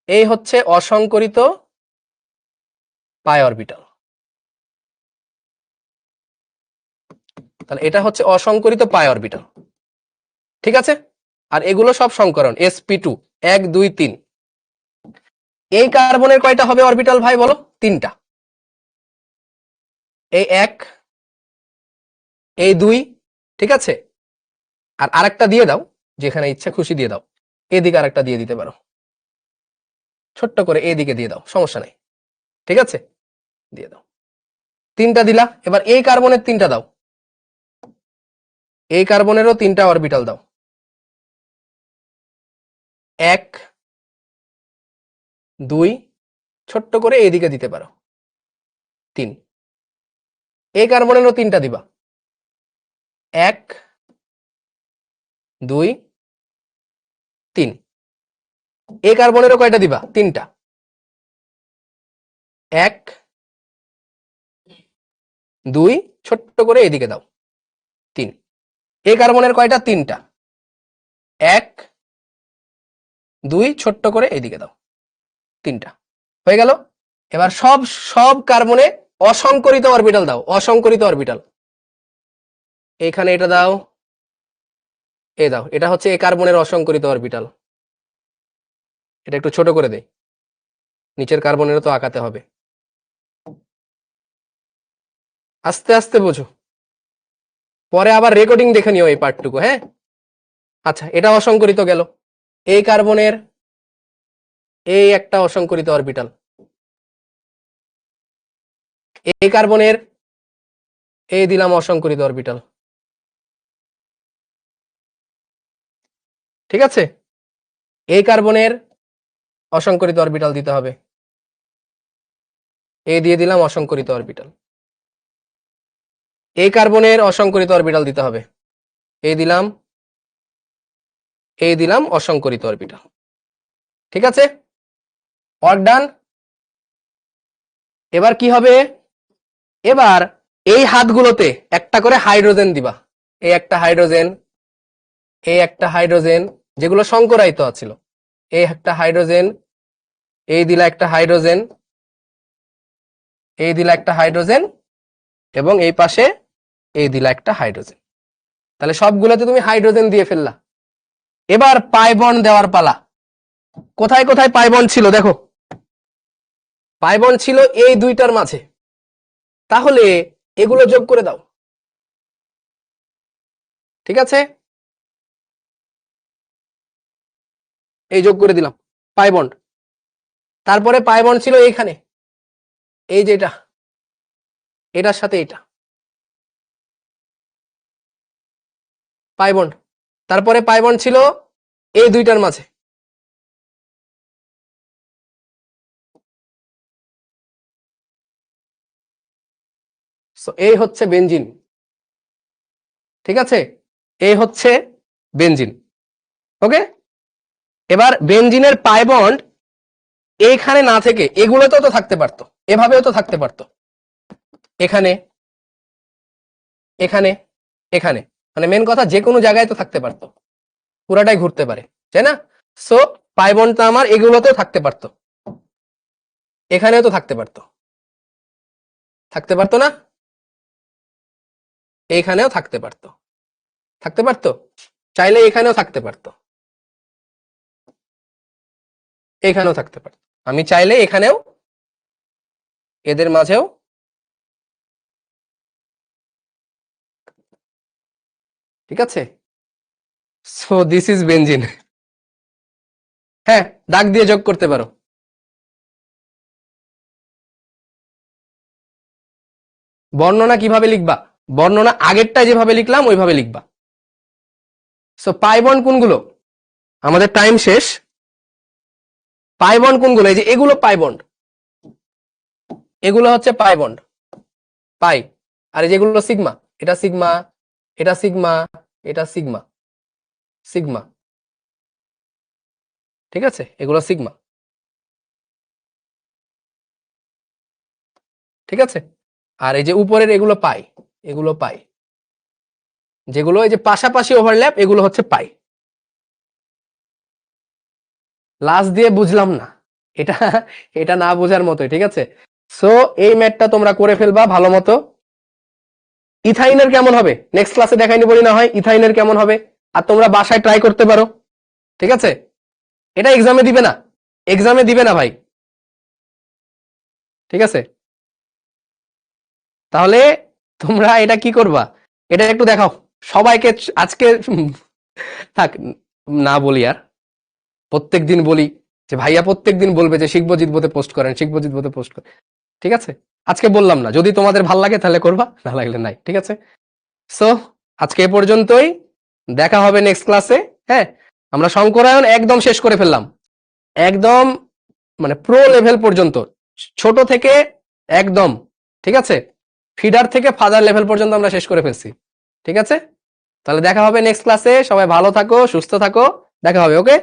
এই হচ্ছে অসংকরিত পাই অরবিটাল। তাহলে এটা হচ্ছে অসংকরিত পাই অরবিটাল। ঠিক আছে? আর এগুলো সব সংকরণ sp2 1 2 3। এই কার্বনের কয়টা হবে অরবিটাল ভাই বলো? তিনটা। এই এক, এই দুই, ঠিক আছে? আর আরেকটা দিয়ে দাও, যেখানে ইচ্ছা খুশি দিয়ে দাও। এদিকে আরেকটা দিয়ে দিতে পারো, ছোট্ট করে এদিকে দিয়ে দাও, সমস্যা নেই। ঠিক আছে? দিয়ে দাও, তিনটা দিলা। এবার এই কার্বনের তিনটা দাও, এই কার্বনেরও তিনটা অরবিটাল দাও। এক, দুই, ছোট্ট করে এইদিকে দিতে পারো, তিন। এই কার্বনেরও তিনটা দিবা, 1 2 3। এই কার্বনেরও কয়টা দিবা? 3টা। 1 2 ছোট্ট করে এদিকে দাও 3। এই কার্বনের কয়টা? 3টা। 1 2 ছোট্ট করে এদিকে দাও 3টা। হয়ে গেল। এবার সব সব কার্বনে অসংকরিত অরবিটাল দাও, অসংকরিত অরবিটাল। এখানে এটা দাও, এ দাও, এটা হচ্ছে এই কার্বনের অসংকরিত অরবিটাল। এটা একটু ছোট করে দেই, নিচের কার্বনেরও তো আঁকাতে হবে। আস্তে আস্তে বোঝো, পরে আবার রেকর্ডিং দেখে নিও এই পার্টটুকু। হ্যাঁ, আচ্ছা, এটা অসংকরিত গেল। এই কার্বনের এই একটা অসংকরিত অরবিটাল, এই কার্বনের এই দিলাম অসংকরিত অরবিটাল। ঠিক আছে, এই কার্বনের অসংকরিত অরবিটাল দিতে হবে, এই দিয়ে দিলাম অসংকরিত অরবিটাল। এই কার্বনের অসংকরিত অরবিটাল দিতে হবে, এই দিলাম, এই দিলাম অসংকরিত অরবিটাল। ঠিক আছে, ওয়ার্ক ডান। এবার কি হবে? এবার এই হাতগুলোতে একটা করে হাইড্রোজেন দিবা। এই একটা হাইড্রোজেন, এই একটা হাইড্রোজেন, যেগুলো সংকরায়িত আছিল, এই একটা হাইড্রোজেন, এই দিলা একটা হাইড্রোজেন, এই দিলা একটা হাইড্রোজেন, এবং এই পাশে এই দিলা একটা হাইড্রোজেন। তাহলে সবগুলোতে তুমি হাইড্রোজেন দিয়ে ফেললা। এবার পাই বন্ড দেওয়ার পালা। কোথায় কোথায় পাই বন্ড ছিল দেখো, পাই বন্ড ছিল এই দুইটার মাঝে। তাহলে এগুলো যোগ করে দাও। ঠিক আছে, এই যোগ করে দিলাম পাই বন্ড। তারপরে পাই বন্ড ছিল এইখানে, এই যে এটা, এটার সাথে এটা পাই বন্ড। তারপরে পাই বন্ড ছিল এই দুইটার মাঝে। এই হচ্ছে বেনজিন। ঠিক আছে, এই হচ্ছে বেনজিন। ওকে, এবার বেনজিনের পাই বন্ড এইখানে না থেকে এগুলোতেও তো থাকতে পারতো, এভাবেও তো থাকতে পারতো, এখানে, এখানে, এখানে, মানে মেন কথা যে কোনো জায়গায় তো থাকতে পারতো, পুরাটাই ঘুরতে পারে, তাই না? সো পাই বন্ডটা আমার এগুলোতেও থাকতে পারতো, এখানেও তো থাকতে পারতো, থাকতে পারতো না? এইখানেও থাকতে পারতো, থাকতে পারতো, চাইলে এখানেও থাকতে পারতো, এখানেও থাকতে পারতো। আমি চাইলে এখানেও, এদের মাঝেও, ঠিক আছে। So this is benzene. হ্যাঁ, দাগ দিয়ে যোগ করতে পারো। বর্ণনা কিভাবে লিখবা? বর্ণনা আগেরটা যেভাবে লিখলাম ওইভাবে লিখবা। সো পাই বন্ড কোনগুলো? আমাদের টাইম শেষ। পাই বন্ড কোনগুলো? এই যে এগুলো পাই বন্ড, এগুলো হচ্ছে পাই বন্ড, পাই। আর এই যেগুলো সিগমা, এটা সিগমা, এটা সিগমা, এটা সিগমা, সিগমা। ঠিক আছে, এগুলো সিগমা। ঠিক আছে, আর এই যে উপরের এগুলো পাই, এগুলো পাই, যেগুলো এই যে পাশাপাশি ওভারল্যাপ, এগুলো হচ্ছে পাই। লাস্ট দিয়ে বুঝলাম না, এটা এটা না বোঝার মতোই। ঠিক আছে, সো এই ম্যাথটা তোমরা করে ফেলবা ভালো মতো। ইথাইনের কেমন হবে নেক্সট ক্লাসে দেখাইনি বলি না হয়, ইথাইনের কেমন হবে, আর তোমরা বাসায় ট্রাই করতে পারো। ঠিক আছে, এটা এক্সামে দিবে না, এক্সামে দিবে না ভাই। ঠিক আছে, তাহলে তোমরা এটা কি করবা, এটা একটু দেখাও সবাইকে আজকে। থাক, না বলি আর, প্রত্যেক দিন বলি যে ভাইয়া প্রত্যেক দিন বলবে যে শিখবো জিতবোতে পোস্ট করেন, শিখবো জিতবোতে পোস্ট করেন। ঠিক আছে, আজকে বললাম না, যদি তোমাদের ভাল লাগে তাহলে করবা, না লাগলে নাই। ঠিক আছে, সো আজকে এ পর্যন্তই, দেখা হবে নেক্সট ক্লাসে। হ্যাঁ, আমরা সংকরায়ন একদম শেষ করে ফেললাম, একদম মানে প্রো লেভেল পর্যন্ত, ছোট থেকে একদম, ঠিক আছে, ফিডার থেকে ফাদার লেভেল পর্যন্ত আমরা শেষ করে ফেলছি। ঠিক আছে। তাহলে দেখা হবে নেক্সট ক্লাসে। সবাই ভালো থাকো, সুস্থ থাকো, দেখা হবে। ওকে।